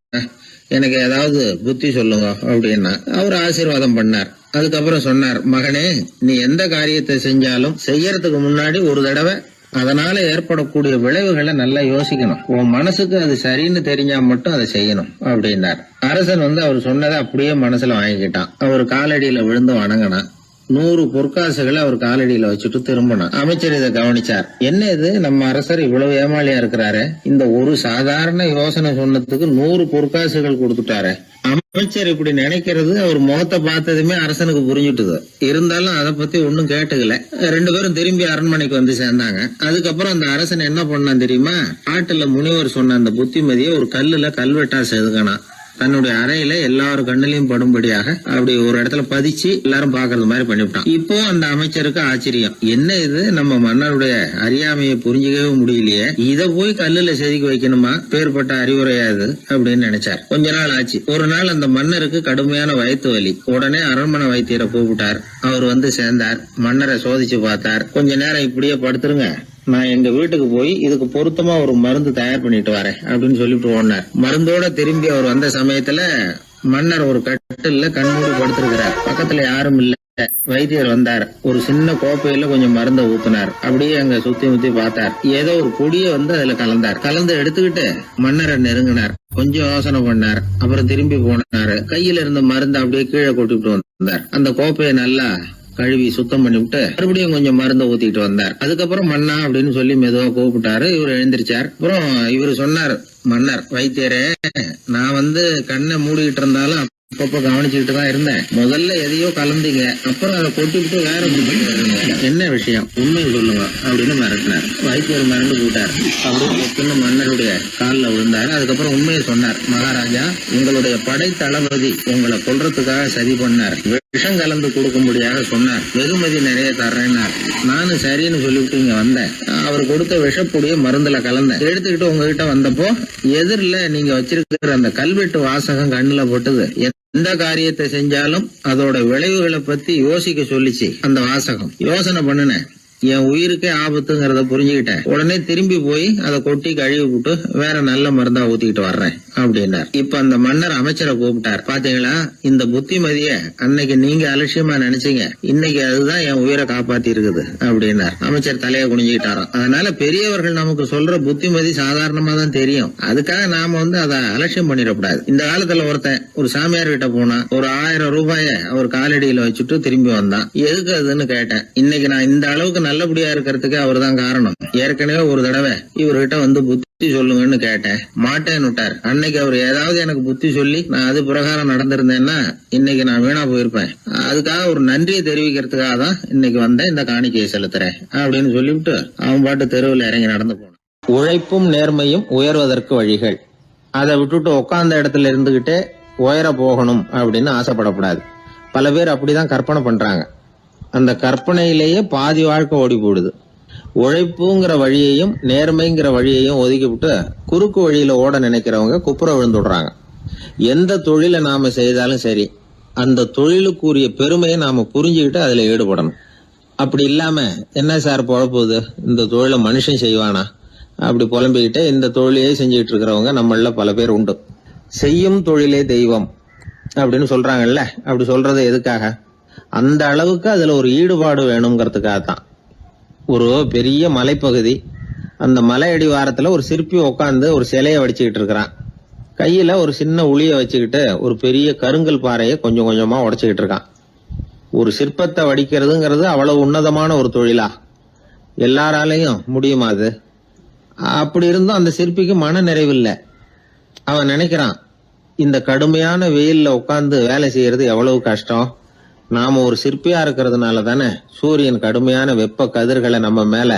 எனக்கு ஏதாவது புத்தி சொல்லுங்க அப்படின்னா அவர் ஆசீர்வாதம் பண்ணார். அதுக்கப்புறம் சொன்னார், மகனே, நீ எந்த காரியத்தை செஞ்சாலும் செய்யறதுக்கு முன்னாடி ஒரு தடவை அதனால ஏற்படக்கூடிய விளைவுகளை நல்லா யோசிக்கணும். உன் மனசுக்கு அது சரின்னு தெரிஞ்சா மட்டும் அதை செய்யணும் அப்படின்னார். அரசன் அவர் சொன்னதை அப்படியே மனசுல வாங்கிக்கிட்டான். அவர் காலடியில விழுந்து வணங்கினான். 100 பொற்காசுகளை அவர் காலடியில வச்சுட்டு திரும்பணும். அமைச்சர் இதை கவனிச்சார். என்ன இது, நம்ம அரசர் இவ்வளவு ஏமாளியா இருக்கிறாரு, இந்த ஒரு சாதாரண யோசனை சொன்னதுக்கு 100 பொற்காசுகள் கொடுத்துட்டாரு. அமைச்சர் இப்படி நினைக்கிறது அவர் முகத்தை பார்த்ததுமே அரசனுக்கு புரிஞ்சுட்டுது. இருந்தாலும் அதை பத்தி ஒன்னும் கேட்டுக்கல. 2 பேரும் திரும்பி அரண்மனைக்கு வந்து சேர்ந்தாங்க. அதுக்கப்புறம் அந்த அரசன் என்ன பண்ணான் தெரியுமா? காட்டுல முனிவர் சொன்ன அந்த புத்திமதியை ஒரு கல்லுல கல்வெட்டா செதுக்கணும். தன்னுடைய அறையில எல்லாரும் கண்ணிலையும் படும்படியாக அப்படி ஒரு இடத்துல பதிச்சு எல்லாரும் பாக்குறது மாதிரி பண்ணிவிட்டான். இப்போ அந்த அமைச்சருக்கு ஆச்சரியம், என்ன இது, நம்ம மன்னருடைய அறியாமையை புரிஞ்சுக்கவே முடியலையே, இத போய் கல்லுல செதுக்கி வைக்கணுமா, பேர்பட்ட அறிவுரையாது அப்படின்னு நினைச்சார். கொஞ்ச நாள் ஆச்சு. ஒரு நாள் அந்த மன்னருக்கு கடுமையான வயிற்று வலி. உடனே அரண்மனை வைத்தியரை கூப்பிட்டார். அவர் வந்து சேர்ந்தார். மன்னரை சோதிச்சு பார்த்தார். கொஞ்ச நேரம் இப்படியே படுத்துருங்க, நான் எங்க வீட்டுக்கு போய் இதுக்கு பொருத்தமா ஒரு மருந்து தயார் பண்ணிட்டு வரேன் அப்படின்னு சொல்லிட்டு ஓடினார். மருந்தோட திரும்பி அவர் வந்த சமயத்துல மன்னர் ஒரு கட்டில்ல கண்மூடி படுத்திருக்கிறார். பக்கத்துல யாரும் இல்ல. வைத்தியர் வந்தார். ஒரு சின்ன கோப்பையில கொஞ்சம் மருந்தை ஊத்தினார். அப்படியே அங்க சுத்தி முத்தி பார்த்தார். ஏதோ ஒரு பொடிய வந்து அதுல கலந்தார். கலந்து எடுத்துக்கிட்டு மன்னரை நெருங்கினார். கொஞ்சம் யோசனை பண்ணார். அப்புறம் திரும்பி போனாரு. கையில இருந்த மருந்து அப்படியே கீழே கொட்டிட்டு வந்தார். அந்த கோப்பையை நல்லா கழுவி சுத்தம் பண்ணி விட்டு மறுபடியும் கொஞ்சம் மருந்தை ஊத்திட்டு வந்தார். அதுக்கப்புறம் மன்னா அப்படின்னு சொல்லி மெதுவா கூப்பிட்டாரு. இவர் எழுந்திருச்சார். அப்புறம் இவரு சொன்னார், மன்னர் வைத்தியரே, நான் வந்து கண்ணை மூடிக்கிட்டு இருந்தாலும் அப்பப்ப கவனிச்சுக்கிட்டு தான் இருந்தேன். முதல்ல எதையோ கலந்தீங்க, அப்புறம் அதை கொட்டிவிட்டு வேற என்ன விஷயம், உண்மையை சொல்லுங்க அப்படின்னு மிரட்டினார். வைத்தியர் மிரண்டு போட்டார். அப்படின்னு மன்னருடைய காலில் விழுந்தார். அதுக்கப்புறம் உண்மையை சொன்னார். மகாராஜா, உங்களுடைய படை தளபதி உங்களை கொல்றதுக்காக சதி பண்ணார். விஷம் கலந்து கொடுக்கும்படியாக சொன்னார். வெகுமதி நிறைய தர்றேன்னார். நானும் சரின்னு சொல்லிவிட்டு இங்க வந்தேன். அவர் கொடுத்த விஷப்புடிய மருந்துல கலந்தேன். எடுத்துக்கிட்டு உங்ககிட்ட வந்தப்போ எதிரில நீங்க வச்சிருக்கிற அந்த கல்வெட்டு வாசகம் கண்ணுல போட்டது. எந்த காரியத்தை செஞ்சாலும் அதோட விளைவுகளை பத்தி யோசிக்க சொல்லிச்சு அந்த வாசகம். யோசனை பண்ணுனேன். என் உயிருக்கே ஆபத்துங்கிறத புரிஞ்சுக்கிட்டேன். உடனே திரும்பி போய் அதை கொட்டி கழுவி விட்டு வேற நல்ல மருந்தா ஊத்திக்கிட்டு வர்றேன் அப்படின்னார். இப்ப அந்த மன்னர் அமைச்சரை கூப்பிட்டார். பாத்தீங்களா, இந்த புத்திமதிய அன்னைக்கு நீங்க அலட்சியமா நினைச்சீங்க, இன்னைக்கு அதுதான் என் உயிரை காப்பாத்தி இருக்குது அப்படின்னார். அமைச்சர் தலையை குனிஞ்சுக்கிட்டாராம். அதனால பெரியவர்கள் நமக்கு சொல்ற புத்திமதி சாதாரணமா தான் தெரியும். அதுக்காக நாம வந்து அதை அலட்சியம் பண்ணிடக்கூடாது. இந்த காலத்துல ஒருத்தன் ஒரு சாமியார் கிட்ட போனா ஒரு 1000 ரூபாய அவர் காலடியில வச்சுட்டு திரும்பி வந்தான். எதுக்கு அதுன்னு கேட்டேன். இன்னைக்கு நான் இந்த அளவுக்கு நல்லபடியா இருக்கிறதுக்கு அவர் தான் காரணம். ஏற்கனவே ஒரு தடவை இவர்கிட்ட வந்து புத்தி சொல்லுங்கன்னு கேட்டேன், மாட்டேன்னு விட்டார். அன்னைக்கு அவர் ஏதாவது எனக்கு புத்தி சொல்லி நான் அது பிரகாரம் நடந்திருந்தேன்னா இன்னைக்கு நான் வீணா போயிருப்பேன். அதுக்காக ஒரு நன்றியை தெரிவிக்கிறதுக்காக தான் இன்னைக்கு வந்தேன், இந்த காணிக்கையை செலுத்துறேன் அப்படின்னு சொல்லிவிட்டு அவன் பாட்டு தெருவில் இறங்கி நடந்து போனான். உழைப்பும் நேர்மையும் உயர்வதற்கு வழிகள். அதை விட்டுட்டு உட்கார்ந்த இடத்துல இருந்துகிட்டே உயர போகணும் அப்படின்னு ஆசைப்படக்கூடாது. பல பேர் அப்படிதான் கற்பனை பண்றாங்க. அந்த கற்பனையிலேயே பாதி வாழ்க்கை ஓடி போடுது. உழைப்புங்கிற வழியையும் நேர்மைங்கிற வழியையும் ஒதுக்கி விட்டு குறுக்கு வழியில ஓட நினைக்கிறவங்க குப்புற விழுந்துடுறாங்க. எந்த தொழிலை நாம செய்தாலும் சரி, அந்த தொழிலுக்குரிய பெருமையை நாம புரிஞ்சுக்கிட்டு அதுல ஈடுபடணும். அப்படி இல்லாம என்ன சார் பொழப்புது, இந்த தொழிலை மனுஷன் செய்வானா அப்படி புலம்பிக்கிட்டு இந்த தொழிலையே செஞ்சுக்கிட்டு இருக்கிறவங்க நம்மள பல பேர் உண்டு. செய்யும் தொழிலே தெய்வம் அப்படின்னு சொல்றாங்கல்ல, அப்படி சொல்றது எதுக்காக? அந்த அளவுக்கு அதுல ஒரு ஈடுபாடு வேணுங்கிறதுக்காக தான். ஒரு பெரிய மலைப்பகுதி, அந்த மலை அடிவாரத்துல ஒரு சிற்பி உட்காந்து ஒரு சிலையை வடிச்சுக்கிட்டு இருக்கிறான். கையில ஒரு சின்ன உளிய வச்சுக்கிட்டு ஒரு பெரிய கருங்கல் பாறையை கொஞ்சம் கொஞ்சமா உடைச்சுக்கிட்டு இருக்கான். ஒரு சிற்பத்தை வடிக்கிறதுங்கிறது அவ்வளவு உன்னதமான ஒரு தொழிலா? எல்லாராலையும் முடியுமா அது? அப்படி இருந்தும் அந்த சிற்பிக்கு மன நிறைவில்லை. அவன் நினைக்கிறான், இந்த கடுமையான வெயில்ல உட்கார்ந்து வேலை செய்யறது எவ்வளவு கஷ்டம். நாம ஒரு சிற்பியா இருக்கிறதுனால தானே சூரியன் கடுமையான வெப்ப கதிர்களை நம்ம மேல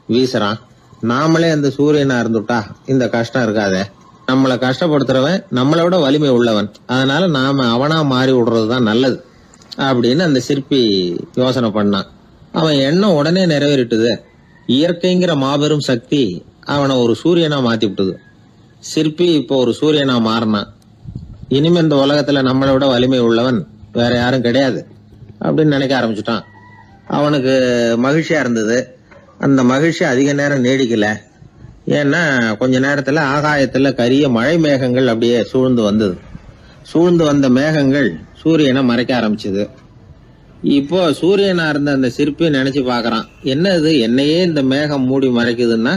வீசுறான். நாமளே அந்த சூரியனா இருந்துட்டா இந்த கஷ்டம் இருக்காதே. நம்மளை கஷ்டப்படுத்துறவன் நம்மளை விட வலிமை உள்ளவன். அதனால நாம அவனா மாறி விடுறதுதான் நல்லது அப்படின்னு அந்த சிற்பி யோசனை பண்ணான். அவன் எண்ணம் உடனே நிறைவேறிட்டுது. இயற்கைங்கிற மாபெரும் சக்தி அவனை ஒரு சூரியனா மாத்தி விட்டுது. சிற்பி இப்போ ஒரு சூரியனா மாறினான். இனிமே இந்த உலகத்துல நம்மளை விட வலிமை உள்ளவன் வேற யாரும் கிடையாது அப்படின்னு நினைக்க ஆரம்பிச்சுட்டான். அவனுக்கு மகிழ்ச்சியா இருந்தது. அந்த மகிழ்ச்சி அதிக நேரம் நீடிக்கல. ஏன்னா கொஞ்ச நேரத்துல ஆகாயத்துல கரிய மழை மேகங்கள் அப்படியே சூழ்ந்து வந்தது. சூழ்ந்து வந்த மேகங்கள் சூரியனை மறைக்க ஆரம்பிச்சது. இப்போ சூரியனா இருந்த அந்த சிற்பி நினைச்சு பாக்குறான், என்ன இது, என்னையே இந்த மேகம் மூடி மறைக்குதுன்னா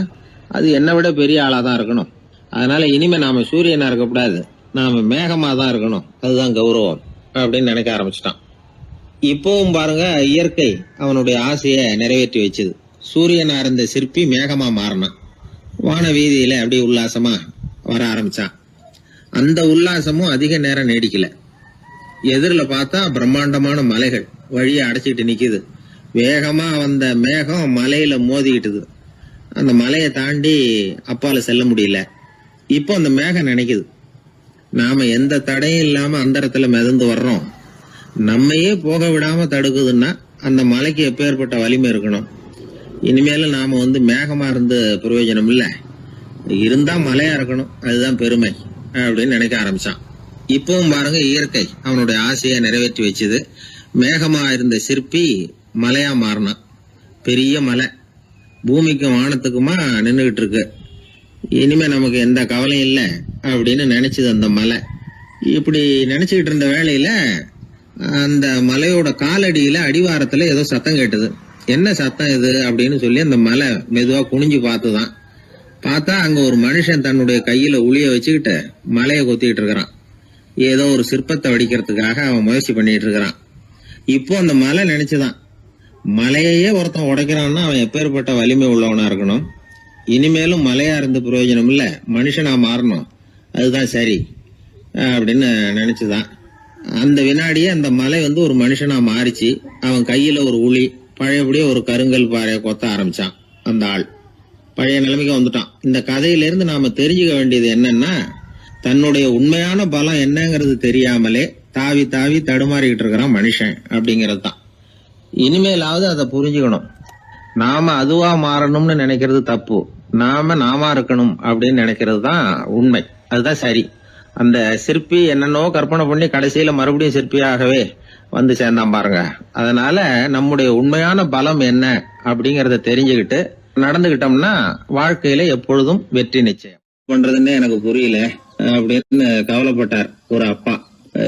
அது என்னை விட பெரிய ஆளாதான் இருக்கணும். அதனால இனிமே நாம சூரியனா இருக்கக்கூடாது, நாம மேகமா தான் இருக்கணும், அதுதான் கௌரவம் அப்படின்னு நினைக்க ஆரம்பிச்சிட்டான். இப்பவும் பாருங்க, இயற்கை அவனுடைய ஆசையை நிறைவேற்றி வச்சது. சூரியனா இருந்த சிற்பி மேகமா மாறினான். வான வீதியில அப்படியே உல்லாசமா வர ஆரம்பிச்சான். அந்த உல்லாசமும் அதிக நேரம் நீடிக்கல. எதிரில் பார்த்தா பிரம்மாண்டமான மலைகள் வழியை அடைச்சிட்டு நிக்குது. வேகமா வந்த மேகம் மலையில மோதிக்கிட்டுது. அந்த மலையை தாண்டி அப்பால செல்ல முடியல. இப்போ அந்த மேகம் நினைக்குது, நாம எந்த தடையும் இல்லாம அந்தரத்துல மிதந்து வர்றோம். நம்மையே போக விடாம தடுக்குதுன்னா அந்த மலைக்கு எப்பேற்பட்ட வலிமை இருக்கணும். இனிமேல நாம மேகமா இருந்து பிரயோஜனம் இல்ல, இருந்தா மலையா இருக்கணும், அதுதான் பெருமை அப்படின்னு நினைக்க ஆரம்பிச்சான். இப்பவும் பாருங்க, இயற்கை அவனுடைய ஆசையை நிறைவேற்றி வச்சது. மேகமா இருந்த சிற்பி மலையா மாறினான். பெரிய மலை பூமிக்கும் வானத்துக்குமா நின்றுகிட்டு இருக்கு. இனிமே நமக்கு எந்த கவலையும் இல்லை அப்படின்னு நினைச்சது அந்த மலை. இப்படி நினைச்சுக்கிட்டு இருந்த வேளையில அந்த மலையோட காலடியில அடிவாரத்துல ஏதோ சத்தம் கேட்டது. என்ன சத்தம் இது அப்படின்னு சொல்லி அந்த மலை மெதுவா குனிஞ்சு பார்த்துதான். பார்த்தா அங்க ஒரு மனுஷன் தன்னுடைய கையில உளிய வச்சுக்கிட்டு மலையை கொத்திக்கிட்டு இருக்கிறான். ஏதோ ஒரு சிற்பத்தை வடிக்கிறதுக்காக அவன் முயற்சி பண்ணிட்டு இருக்கிறான். இப்போ அந்த மலை நினைச்சுதான், மலையையே ஒருத்தன் உடைக்கிறான்னா அவன் எப்பேற்பட்ட வலிமை உள்ளவனா இருக்கணும். இனிமேலும் மலையா இருந்து பிரயோஜனம் இல்ல, மனுஷனா மாறணும், அதுதான் சரி அப்படின்னு நினைச்சுதான். அந்த வினாடியே அந்த மலை ஒரு மனுஷனா மாறிச்சு. அவன் கையில ஒரு உளி, பழையபடியே ஒரு கருங்கல் பாறையை கொத்த ஆரம்பிச்சான். அந்த ஆள் பழைய நிலைமைக்கு வந்துட்டான். இந்த கதையிலிருந்து நாம தெரிஞ்சுக்க வேண்டியது என்னன்னா, தன்னுடைய உண்மையான பலம் என்னங்கிறது தெரியாமலே தாவி தாவி தடுமாறிக்கிட்டு இருக்கிறான் மனுஷன் அப்படிங்கிறது தான். இனிமேலாவது அதை புரிஞ்சுக்கணும். நாம அதுவா மாறணும்னு நினைக்கிறது தப்பு, நாம இருக்கணும் அப்படின்னு நினைக்கிறது தான் உண்மை, அதுதான் சரி. அந்த சிற்பி என்னென்னோ கற்பனை பண்ணி கடைசியில மறுபடியும் சிற்பியாகவே வந்து சேர்ந்தான் பாருங்க. அதனால நம்முடைய உண்மையான பலம் என்ன அப்படிங்கறத தெரிஞ்சுக்கிட்டு நடந்துகிட்டோம்னா வாழ்க்கையில எப்பொழுதும் வெற்றி நிச்சயம். பண்றதுன்னு எனக்கு புரியல அப்படின்னு கவலைப்பட்டார் ஒரு அப்பா.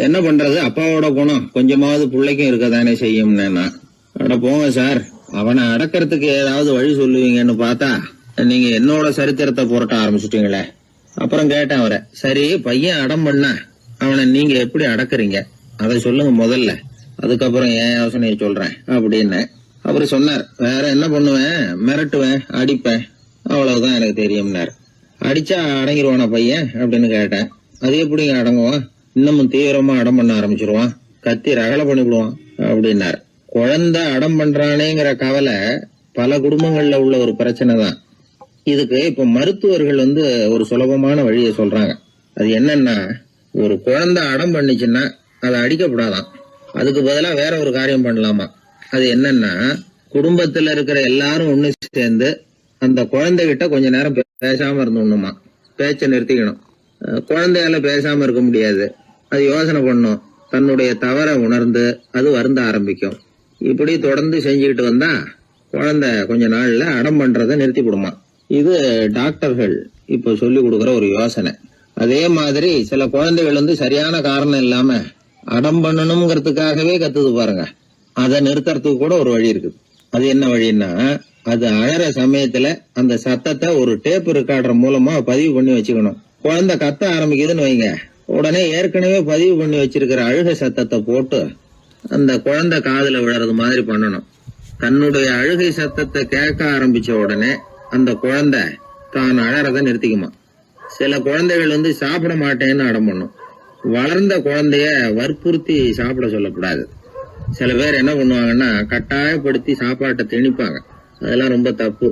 என்ன பண்றது, அப்பாவோட குணம் கொஞ்சமாவது பிள்ளைக்கும் இருக்கதானே செய்யும்னா, அட போங்க சார், அவனை அடக்கிறதுக்கு ஏதாவது வழி சொல்லுவீங்கன்னு பார்த்தா நீங்க என்னோட சரித்திரத்தை புரட்ட ஆரம்பிச்சுட்டீங்களே. அப்புறம் கேட்டேன் அவரை, சரி பையன் அடம் பண்ண அவனை நீங்க எப்படி அடக்குறீங்க அதை சொல்லுங்க முதல்ல, அதுக்கப்புறம் என் யோசனையை சொல்றேன் அப்படின்னு. அவரு சொன்னார், வேற என்ன பண்ணுவேன், மிரட்டுவேன், அடிப்பேன், அவ்வளவுதான் எனக்கு தெரியும்னார். அடிச்சா அடங்கிடுவானா பையன் அப்படின்னு கேட்டேன். அது எப்படிங்க அடங்குவான், இன்னமும் தீவிரமா அடம் பண்ண ஆரம்பிச்சிருவான், கத்தி ரகலை பண்ணிவிடுவான் அப்படின்னார். குழந்தை அடம் பண்றானேங்கிற கவலை பல குடும்பங்கள்ல உள்ள ஒரு பிரச்சனை தான். இதுக்கு இப்ப மருத்துவர்கள் ஒரு சுலபமான வழியை சொல்றாங்க. அது என்னன்னா, ஒரு குழந்தை அடம் பண்ணிச்சுன்னா அதை அடிக்கப்படாதான், அதுக்கு பதிலா வேற ஒரு காரியம் பண்ணலாமா. அது என்னன்னா, குடும்பத்துல இருக்கிற எல்லாரும் ஒண்ணு சேர்ந்து அந்த குழந்தைகிட்ட கொஞ்ச நேரம் பேசாம இருந்தோம்னுமா, பேச்சை நிறுத்திக்கணும். குழந்தையால பேசாம இருக்க முடியாது, அது யோசனை பண்ணும், தன்னுடைய தவறை உணர்ந்து அது வருந்த ஆரம்பிக்கும். இப்படி தொடர்ந்து செஞ்சுக்கிட்டு வந்தா குழந்தை கொஞ்ச நாள்ல அடம் பண்றதை நிறுத்தி விடுமா. இது டாக்டர்கள் இப்ப சொல்லி கொடுக்கற ஒரு யோசனை. அதே மாதிரி சில குழந்தைகள் சரியான காரணம் இல்லாம அடம் பண்ணணுங்கிறதுக்காகவே கத்துது பாருங்க, அதை நிறுத்துறதுக்கு கூட ஒரு வழி இருக்குது. அது என்ன வழின்னா, அது அழற சமயத்துல அந்த சத்தத்தை ஒரு டேப் ரெக்கார்டர் மூலமா பதிவு பண்ணி வச்சுக்கணும். குழந்தை கத்த ஆரம்பிக்குதுன்னு வைங்க, உடனே ஏற்கனவே பதிவு பண்ணி வச்சிருக்கிற அழுகை சத்தத்தை போட்டு அந்த குழந்தை காதுல விழறது மாதிரி பண்ணணும். தன்னுடைய அழுகை சத்தத்தை கேட்க ஆரம்பிச்ச உடனே அந்த குழந்தை தான் அழறத நிறுத்திக்குமா. சில குழந்தைகள் சாப்பிட மாட்டேன்னு அடம் பண்ணும். வளர்ந்த குழந்தைய வற்புறுத்தி சாப்பிட சொல்லக்கூடாது. சில பேர் என்ன பண்ணுவாங்கன்னா, கட்டாயப்படுத்தி சாப்பாட்டை திணிப்பாங்க. அதெல்லாம் ரொம்ப தப்பு.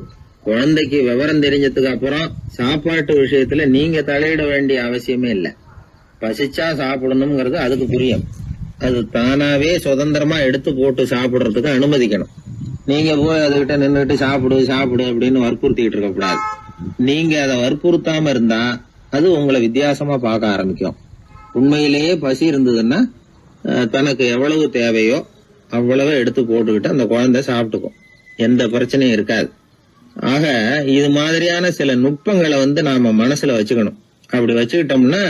குழந்தைக்கு விவரம் தெரிஞ்சதுக்கு அப்புறம் சாப்பாட்டு விஷயத்துல நீங்க தலையிட வேண்டிய அவசியமே இல்லை. பசிச்சா சாப்பிடணுங்கிறது அதுக்கு புரியும். அது தானாவே சுதந்திரமா எடுத்து போட்டு சாப்பிடுறதுக்கு அனுமதிக்கணும். நீங்க போய் அதுகிட்ட நின்றுட்டு சாப்பிடு சாப்பிடு அப்படின்னு வற்புறுத்திக்கிட்டு இருக்க கூடாது. நீங்க அதை வற்புறுத்தாம இருந்தா அது உங்களை வித்தியாசமா பார்க்க ஆரம்பிக்கும். உண்மையிலேயே பசி இருந்ததுன்னா தனக்கு எவ்வளவு தேவையோ அவ்வளவு எடுத்து போட்டுக்கிட்டு அந்த குழந்தை சாப்பிட்டுக்கும், எந்த பிரச்சனையும் இருக்காது. ஆக இது மாதிரியான சில நுட்பங்களை நாம மனசுல வச்சுக்கணும். அப்படி வச்சுக்கிட்டோம்னா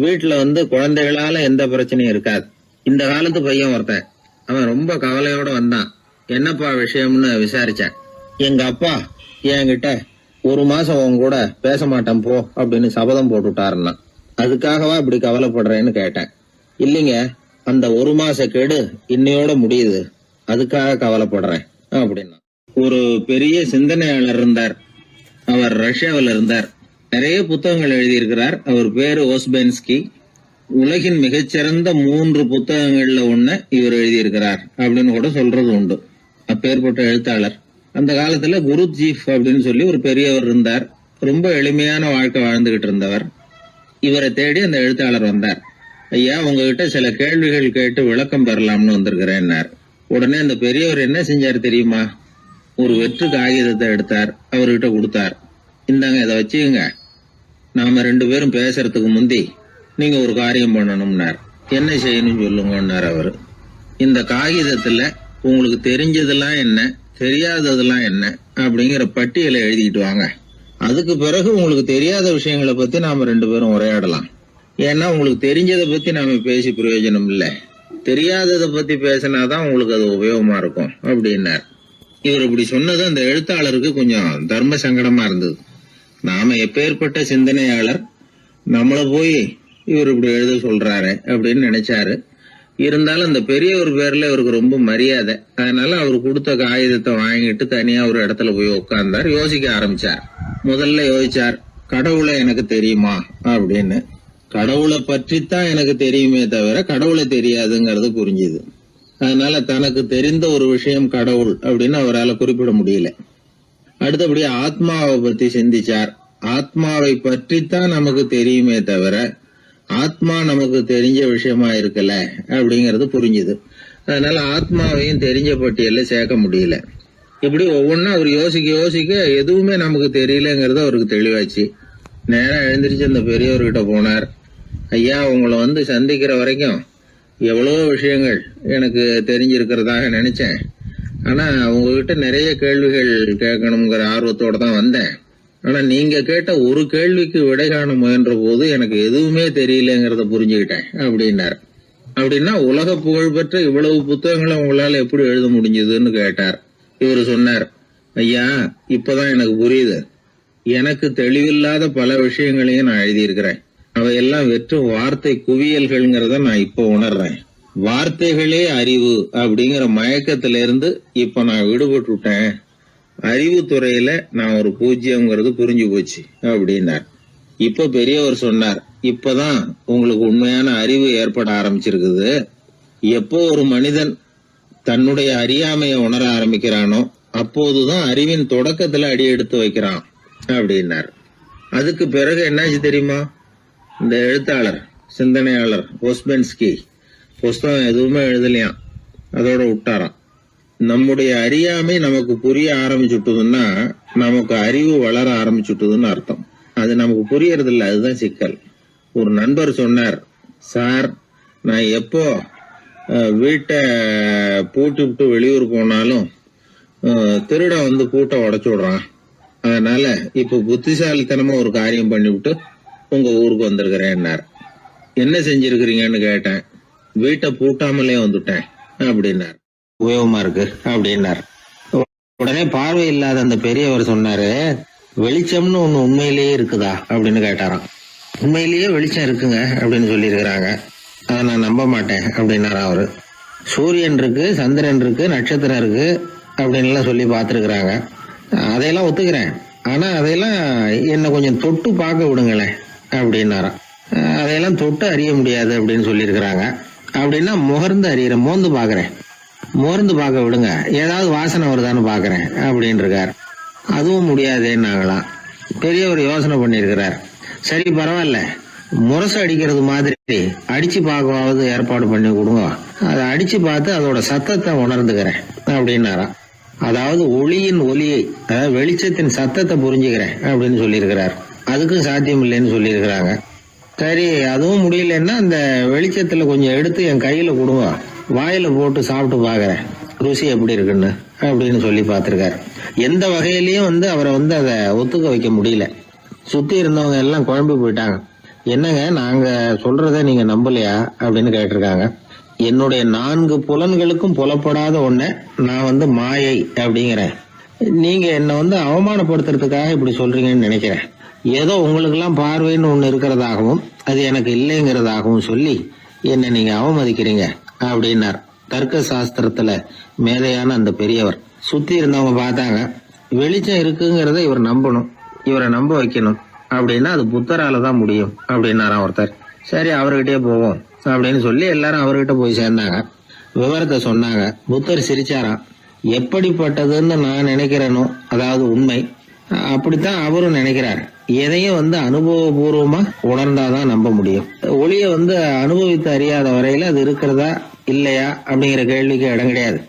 வீட்டுல குழந்தைகளால எந்த பிரச்சனையும் இருக்காது. இந்த காலத்து பையன் ஒருத்தன், அவன் ரொம்ப கவலையோட வந்தான். என்னப்பா விஷயம்னு விசாரிச்சேன். எங்க அப்பா என்கிட்ட 1 மாசம் உன் கூட பேச மாட்டேன் போ அப்படின்னு சபதம் போட்டுட்டாருன்னா, அதுக்காகவா இப்படி கவலைப்படுறேன்னு கேட்டேன். இல்லைங்க, அந்த 1 மாச கெடு இன்னையோட முடியுது, அதுக்காக கவலைப்படுறேன் அப்படின்னா. ஒரு பெரிய சிந்தனையாளர் இருந்தார். அவர் ரஷ்யாவில் இருந்தார். நிறைய புத்தகங்கள் எழுதியிருக்கிறார். அவர் பேரு ஓஸ்பென்ஸ்கி. உலகின் மிகச்சிறந்த 3 புத்தகங்கள்ல ஒண்ணு இவர் எழுதியிருக்கிறார் அப்படின்னு கூட சொல்றது உண்டு. அப்பேற்பட்ட எழுத்தாளர். அந்த காலத்துல குருஜீஃப் அப்படின்னு சொல்லி ஒரு பெரியவர் இருந்தார். ரொம்ப எளிமையான வாழ்க்கை வாழ்ந்துகிட்டு இருந்தவர். இவரை தேடி அந்த எழுத்தாளர் வந்தார். ஐயா, உங்ககிட்ட சில கேள்விகள் கேட்டு விளக்கம் பெறலாம்னு வந்திருக்கிறேன்னார். உடனே அந்த பெரியவர் என்ன செஞ்சார் தெரியுமா? ஒரு வெற்று காகிதத்தை எடுத்தார், அவர்கிட்ட கொடுத்தார். இந்தாங்க, இதை வச்சுக்கங்க. நாம 2 பேரும் பேசுறதுக்கு முந்தி நீங்க ஒரு காரியம் பண்ணணும்னார். என்ன செய்யணும் சொல்லுங்கன்னார் அவரு. இந்த காகிதத்துல உங்களுக்கு தெரிஞ்சதெல்லாம் என்ன, தெரியாததெல்லாம் என்ன அப்படிங்கிற பட்டியலை எழுதிட்டு வாங்க. அதுக்கு பிறகு உங்களுக்கு தெரியாத விஷயங்களை பத்தி நாம 2 பேரும் உரையாடலாம். ஏன்னா உங்களுக்கு தெரிஞ்சதை பத்தி நாம பேசி பிரயோஜனம் இல்லை, தெரியாததை பத்தி பேசினாதான் உங்களுக்கு அது உபயோகமா இருக்கும் அப்படின்னார். இவர் இப்படி சொன்னது அந்த எழுத்தாளருக்கு கொஞ்சம் தர்ம சங்கடமா இருந்தது. நாம எப்பேற்பட்ட சிந்தனையாளர், நம்மள போய் இவர் இப்படி எழுத சொல்றாரு அப்படின்னு நினைச்சாரு. இருந்தாலும் அந்த பெரியவர் பேர்ல இவருக்கு ரொம்ப மரியாதை. அதனால அவர் கொடுத்த காகிதத்தை வாங்கிட்டு தனியா ஒரு இடத்துல போய் உட்கார்ந்தார். யோசிக்க ஆரம்பிச்சார். முதல்ல யோசிச்சார், கடவுளை எனக்கு தெரியுமா அப்படின்னு. கடவுளை பற்றித்தான் எனக்கு தெரியுமே தவிர கடவுளை தெரியாதுங்கிறது புரிஞ்சுது. அதனால தனக்கு தெரிந்த ஒரு விஷயம் கடவுள் அப்படின்னு அவரால் குறிப்பிட முடியல. அடுத்தபடி ஆத்மாவை பத்தி சிந்திச்சார். ஆத்மாவை பற்றித்தான் நமக்கு தெரியுமே தவிர ஆத்மா நமக்கு தெரிஞ்ச விஷயமா இருக்கல அப்படிங்கறது புரிஞ்சுது. அதனால ஆத்மாவையும் தெரிஞ்ச பட்டியல்ல சேர்க்க முடியல. இப்படி ஒவ்வொன்னா அவர் யோசிக்க யோசிக்க எதுவுமே நமக்கு தெரியலங்கிறது அவருக்கு தெளிவாச்சு. நேரா எழுந்திரிச்சு அந்த பெரியவர்கிட்ட போனார். ஐயா, உங்களை சந்திக்கிற வரைக்கும் எவ்வளவோ விஷயங்கள் எனக்கு தெரிஞ்சிருக்கிறதாக நினைச்சேன். ஆனா உங்ககிட்ட நிறைய கேள்விகள் கேட்கணுங்கிற ஆர்வத்தோட தான் வந்தேன். ஆனா நீங்க கேட்ட ஒரு கேள்விக்கு விடை காண முயன்ற போது எனக்கு எதுவுமே தெரியலங்கிறத புரிஞ்சுக்கிட்டேன் அப்படின்னார். அப்படின்னா உலக புகழ்பெற்ற இவ்வளவு புத்தகங்களை உங்களால எப்படி எழுத முடிஞ்சதுன்னு கேட்டார். இவர் சொன்னார், ஐயா, இப்பதான் எனக்கு புரியுது. எனக்கு தெளிவில்லாத பல விஷயங்களையும் நான் எழுதியிருக்கிறேன். அவையெல்லாம் வெற்றும் வார்த்தை குவியல்கள்ங்கிறத நான் இப்ப உணர்றேன். வார்த்தைகளே அறிவு அப்படிங்கிற மயக்கத்திலிருந்து இப்ப நான் விடுபட்டுட்டேன். அறிவுத்துறையில நான் ஒரு பூஜ்யம்ங்கிறது புரிஞ்சு போச்சு அப்படின்னார். இப்ப பெரியவர் சொன்னார், இப்பதான் உங்களுக்கு உண்மையான அறிவு ஏற்பட ஆரம்பிச்சிருக்குது. எப்போ ஒரு மனிதன் தன்னுடைய அறியாமையை உணர ஆரம்பிக்கிறானோ அப்போதுதான் அறிவின் தொடக்கத்துல அடி எடுத்து வைக்கிறான் அப்படின்னார். அதுக்கு பிறகு என்னாச்சு தெரியுமா? இந்த எழுத்தாளர், சிந்தனையாளர் ஓஸ்பென்ஸ்கி புஸ்தகம் எதுவுமே எழுதலையாம், அதோட விட்டாராம். நம்முடைய அறியாமை நமக்கு புரிய ஆரம்பிச்சுட்டுதுன்னா நமக்கு அறிவு வளர ஆரம்பிச்சுட்டுதுன்னு அர்த்தம். அது நமக்கு புரியறது இல்லை, அதுதான் சிக்கல். ஒரு நண்பர் சொன்னார், சார், நான் எப்போ வீட்டை பூட்டி விட்டு வெளியூர் போனாலும் திருடன் பூட்டை உடைச்சு விடுறான். அதனால இப்ப புத்திசாலித்தனமா ஒரு காரியம் பண்ணிவிட்டு உங்க ஊருக்கு வந்திருக்கிறேன்னார். என்ன செஞ்சிருக்கிறீங்கன்னு கேட்டேன். வீட்டை பூட்டாமலே வந்துட்டேன் அப்படின்னார். உபயோகமா இருக்கு அப்படின்னார். உடனே பார்வை இல்லாத அந்த பெரியவர் சொன்னாரு, வெளிச்சம்னு ஒண்ணு உண்மையிலேயே இருக்குதா அப்படின்னு கேட்டாராம். உண்மையிலேயே வெளிச்சம் இருக்குங்க அப்படின்னு சொல்லியிருக்கிறாங்க, அதை நான் நம்ப மாட்டேன் அப்படின்னாரா அவரு. சூரியன் இருக்கு, சந்திரன் இருக்கு, நட்சத்திரம் இருக்கு அப்படின்னு சொல்லி பார்த்துருக்குறாங்க, அதையெல்லாம் ஒத்துக்கிறேன். ஆனா அதையெல்லாம் என்ன கொஞ்சம் தொட்டு பார்க்க விடுங்களேன் அப்படின்னாராம். அதையெல்லாம் தொட்டு அறிய முடியாது அப்படின்னு சொல்லியிருக்கிறாங்க. அப்படின்னா முகர்ந்து அறியறேன், மோந்து பாக்குறேன். மோர்ந்து பார்க்க விடுங்க, ஏதாவது வாசனை வருதான்னு பாக்குறேன் அப்படின்னு இருக்காரு. அதுவும் முடியாதேன்னாங்களாம். பெரியவர் யோசனை பண்ணிருக்கிறார். சரி, பரவாயில்ல, முரசு அடிக்கிறது மாதிரி அடிச்சு பார்க்கவாவது ஏற்பாடு பண்ணி கொடுங்க, அதை அடிச்சு பார்த்து அதோட சத்தத்தை உணர்ந்துக்கிறேன் அப்படின்னாராம். அதாவது ஒளியின் ஒலியை, அதாவது வெளிச்சத்தின் சத்தத்தை புரிஞ்சுக்கிறேன் அப்படின்னு சொல்லியிருக்கிறார். அதுக்கும் சாத்தியம் இல்லைன்னு சொல்லியிருக்கிறாங்க. சரி, அதுவும் முடியலன்னா அந்த வெளிச்சத்துல கொஞ்சம் எடுத்து என் கையில கொடுங்க, வாயில போட்டு சாப்பிட்டு பாக்குறேன் ருசி எப்படி இருக்குன்னு அப்படின்னு சொல்லி பார்த்திருக்காரு. எந்த வகையிலயும் அவரை அதை ஒத்துக்க வைக்க முடியல. சுத்தி இருந்தவங்க எல்லாம் குழம்பி போயிட்டாங்க. என்னங்க, நாங்க சொல்றத நீங்க நம்பலையா அப்படின்னு கேட்டிருக்காங்க. என்னுடைய 4 புலன்களுக்கும் புலப்படாத ஒன்ன நான் மாயை அப்படிங்கிறேன். நீங்க என்ன அவமானப்படுத்துறதுக்காக இப்படி சொல்றீங்கன்னு நினைக்கிறேன். ஏதோ உங்களுக்கு எல்லாம் பார்வைன்னு ஒண்ணு இருக்கிறதாகவும் அது எனக்கு இல்லைங்கிறதாகவும் சொல்லி என்ன நீங்க அவமதிக்கிறீங்க அப்படின்னார். தர்க்க சாஸ்திரத்துல மேதையான அந்த பெரியவர். சுத்தி இருந்தவங்க பார்த்தாங்க, வெளிச்சம் இருக்குங்கிறத இவர் நம்பணும், இவரை நம்ப வைக்கணும் அப்படின்னா அது புத்தரால தான் முடியும் அப்படின்னாராம் ஒருத்தர். சரி அவர்கிட்டயே போவோம் அப்படின்னு சொல்லி எல்லாரும் அவர்கிட்ட போய் சேர்ந்தாங்க. விவரத்தை சொன்னாங்க. புத்தர் சிரிச்சாராம். எப்படிப்பட்டதுன்னு நான் நினைக்கிறேனோ, அதாவது உண்மை, அப்படித்தான் அவரும் நினைக்கிறார். எதையும் அனுபவபூர்வமா உணர்ந்தாதான் நம்ப முடியும். ஒளிய அனுபவித்து அறியாத வரையில அது இருக்கிறதா இல்லையா அப்படிங்கிற கேள்விக்கு இடம் கிடையாது.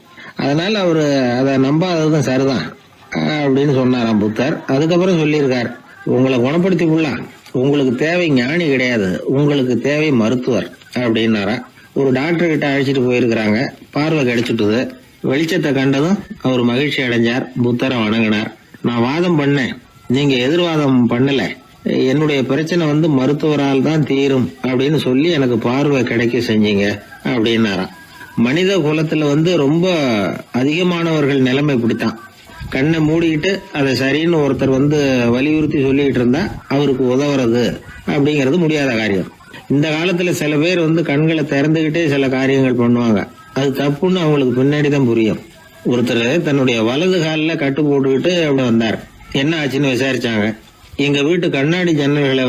அதனால அவரு அதை நம்பாததும் சரிதான் அப்படின்னு சொன்னாராம் புத்தர். அதுக்கப்புறம் சொல்லியிருக்கார், உங்களை குணப்படுத்தி கொள்ளலாம், உங்களுக்கு தேவை ஞானி கிடையாது, உங்களுக்கு தேவை மருத்துவர் அப்படின்னாரா. ஒரு டாக்டர் கிட்ட அழைச்சிட்டு போயிருக்கிறாங்க. பார்வை கிடைச்சிட்டுது. வெளிச்சத்தை கண்டதும் அவர் மகிழ்ச்சி அடைஞ்சார். புத்தரை வணங்கினார். நான் வாதம் பண்ணேன், நீங்க எதிர்வாதம் பண்ணல, என்னுடைய பிரச்சனை மருத்துவரால் தான் தீரும் அப்படின்னு சொல்லி எனக்கு பார்வை கிடைக்க செஞ்சீங்க அப்படின்னாராம். மனித குலத்துல ரொம்ப அதிகமானவர்கள் நிலைமை இப்படித்தான். கண்ணை மூடிக்கிட்டு அதை சரின்னு ஒருத்தர் வலியுறுத்தி சொல்லிட்டு இருந்தா அவருக்கு உதவுறது அப்படிங்கிறது முடியாத காரியம். இந்த காலத்துல சில பேர் கண்களை திறந்துகிட்டே சில காரியங்கள் பண்ணுவாங்க. அது தப்புன்னு அவங்களுக்கு பின்னாடி தான் புரியும். ஒருத்தர் தன்னுடைய வலது காலில் கட்டு போட்டுக்கிட்டு அப்படி வந்தார். என்ன ஆச்சுன்னு விசாரிச்சாங்க. எங்க வீட்டு கண்ணாடி ஜன்னல்களை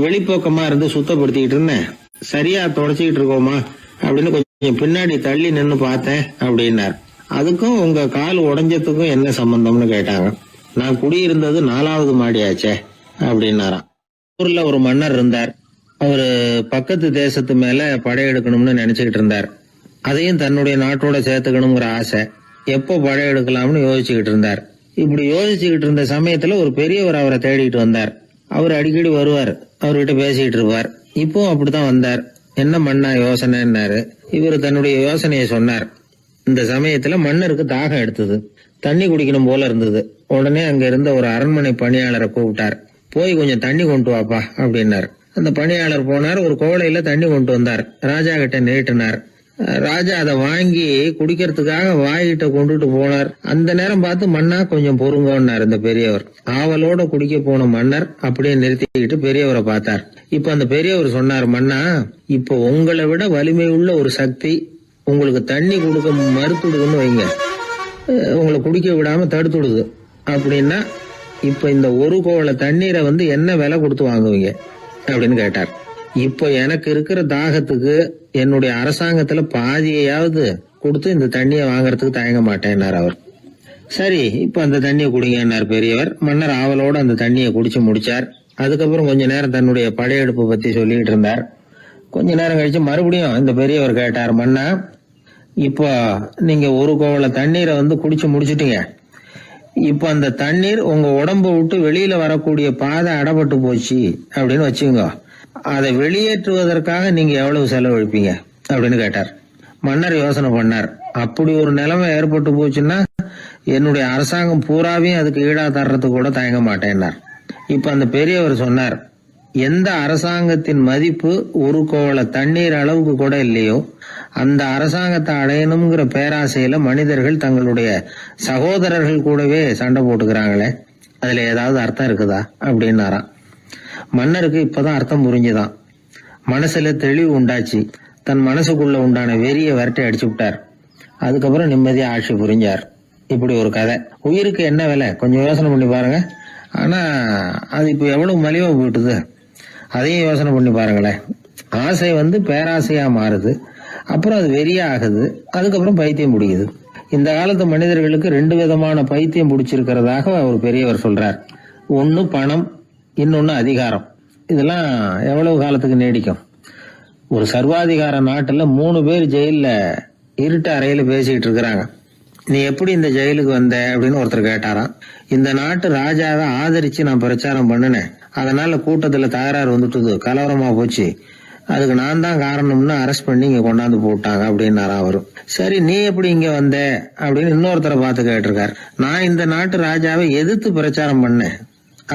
வெளிப்பக்கமா இருந்து சுத்தப்படுத்திக்கிட்டு இருந்தேன், சரியா தொடச்சிக்கிட்டு இருக்கோமா அப்படின்னு கொஞ்சம் பின்னாடி தள்ளி நின்னு பார்த்தேன் அப்படின்னார். அதுக்கும் உங்க கால் உடைஞ்சதுக்கும் என்ன சம்பந்தம்னு கேட்டாங்க. நான் குடியிருந்தது 4வது மாடியாச்சே அப்படின்னாராம். ஊர்ல ஒரு மன்னர் இருந்தார். அவரு பக்கத்து தேசத்து மேல படையெடுக்கணும்னு நினைச்சுக்கிட்டு இருந்தார். அதையும் தன்னுடைய நாட்டோட சேர்த்துக்கணுங்கிற ஆசை. எப்போ படையெடுக்கலாம்னு யோசிச்சுக்கிட்டு இருந்தார். இப்படி யோசிச்சுக்கிட்டு இருந்த சமயத்துல ஒரு பெரியவர் அவரை தேடிட்டு வந்தார். அவர் அடிக்கடி வருவார், அவர்கிட்ட பேசிக்கிட்டு இருப்பார். இப்பவும் அப்படித்தான் வந்தார். என்ன மன்னா யோசனைன்னாரு. இவர் தன்னுடைய யோசனையை சொன்னார். இந்த சமயத்துல மன்னருக்கு தாகம் எடுத்தது, தண்ணி குடிக்கணும் போல இருந்தது. உடனே அங்க இருந்த ஒரு அரண்மனை பணியாளரை கூப்பிட்டார். போய் கொஞ்சம் தண்ணி கொண்டு வாப்பா அப்படின்னார். அந்த பணியாளர் போனார். ஒரு கோலையில தண்ணி கொண்டு வந்தார். ராஜா கிட்ட நீட்டினார். ராஜா அதை வாங்கி குடிக்கிறதுக்காக வாயிட்ட கொண்டுட்டு போனார். அந்த நேரம் பார்த்து மன்னா கொஞ்சம் பொறுங்கன்னார் இந்த பெரியவர். ஆவலோட குடிக்க போன மன்னர் அப்படியே நிறுத்திக்கிட்டு பெரியவரை பார்த்தார். இப்ப அந்த பெரியவர் சொன்னார், மன்னா இப்ப உங்களை விட வலிமை உள்ள ஒரு சக்தி உங்களுக்கு தண்ணி கொடுக்க மறுத்துடுதுன்னு வைங்க, உங்களை குடிக்க விடாம தடுத்துடுது அப்படின்னா இப்ப இந்த ஒரு கோவள தண்ணீரை என்ன விலை கொடுத்து வாங்குவீங்க அப்படின்னு கேட்டார். இப்ப எனக்கு இருக்கிற தாகத்துக்கு என்னுடைய அரசாங்கத்துல பாதியையாவது கொடுத்து இந்த தண்ணியை வாங்கறதுக்கு தயங்க மாட்டேன்னார் அவர். சரி இப்ப அந்த தண்ணியை குடிங்கன்னார் பெரியவர். மன்னர் ஆவலோட அந்த தண்ணியை குடிச்சு முடிச்சார். அதுக்கப்புறம் கொஞ்ச நேரம் தன்னுடைய படையெடுப்பு பத்தி சொல்லிட்டு இருந்தார். கொஞ்ச நேரம் கழிச்சு மறுபடியும் இந்த பெரியவர் கேட்டார், மன்னா இப்போ நீங்க ஒரு கோவள தண்ணீரை குடிச்சு முடிச்சிட்டீங்க. இப்ப அந்த தண்ணீர் உங்க உடம்ப விட்டு வெளியில வரக்கூடிய பாதை அடப்பட்டு போச்சு அப்படின்னு வச்சுங்க, அதை வெளியேற்றுவதற்காக நீங்க எவ்வளவு செலவழிப்பீங்க அப்படின்னு கேட்டார். மன்னர் யோசனை பண்ணார். அப்படி ஒரு நிலைமை ஏற்பட்டு போச்சுன்னா என்னுடைய அரசாங்கம் பூராவையும் அதுக்கு ஈடா தர்றதுக்கு கூட தயங்க மாட்டேன்னார். இப்ப அந்த பெரியவர் சொன்னார், எந்த அரசாங்கத்தின் மதிப்பு ஒரு கோவள தண்ணீர் அளவுக்கு கூட இல்லையோ அந்த அரசாங்கத்தை அடையணுங்கிற பேராசையில மனிதர்கள் தங்களுடைய சகோதரர்கள் கூடவே சண்டை போட்டுக்கிறாங்களே, அதுல ஏதாவது அர்த்தம் இருக்குதா அப்படின்னாராம். மன்னருக்கு இப்பதான் அர்த்தம் புரிஞ்சுதான். மனசுல தெளிவு உண்டாச்சு. தன் மனசுக்குள்ள உண்டான வெறிய விரட்டி அடிச்சு விட்டார். அதுக்கப்புறம் நிம்மதியா ஆட்சி புரிஞ்சார். இப்படி ஒரு கதை. உயிருக்கு என்ன விலை கொஞ்சம் யோசனை பண்ணி பாருங்க. ஆனா அது இப்ப எவ்வளவு மலிவா போயிட்டுது, அதையும் யோசனை பண்ணி பாருங்களேன். ஆசை பேராசையா மாறுது, அப்புறம் அது வெறியா ஆகுது, அதுக்கப்புறம் பைத்தியம் பிடிக்குது. இந்த காலத்து மனிதர்களுக்கு 2 விதமான பைத்தியம் பிடிச்சிருக்கிறதாக ஒரு பெரியவர் சொல்றார். ஒன்னு பணம், இன்னொன்னு அதிகாரம். இதெல்லாம் எவ்வளவு காலத்துக்கு நீடிக்கும்? ஒரு சர்வாதிகார நாட்டுல 3 பேர் ஜெயில இருட்டு அறையில பேசிக்கிட்டு இருக்கிறாங்க. நீ எப்படி இந்த ஜெயிலுக்கு வந்த அப்படின்னு ஒருத்தர் கேட்டாராம். இந்த நாட்டு ராஜாவை ஆதரிச்சு நான் பிரச்சாரம் பண்ணினேன், அதனால கூட்டத்துல தகராறு வந்துட்டுது, கலவரமா போச்சு, அதுக்கு நான் தான் காரணம்னு அரெஸ்ட் பண்ணி இங்க கொண்டாந்து போட்டாங்க அப்படின்னாரா அவரு. சரி நீ எப்படி இங்க வந்த அப்படின்னு இன்னொருத்தரை பார்த்து கேட்டிருக்காரு. நான் இந்த நாட்டு ராஜாவை எதிர்த்து பிரச்சாரம் பண்ணேன்,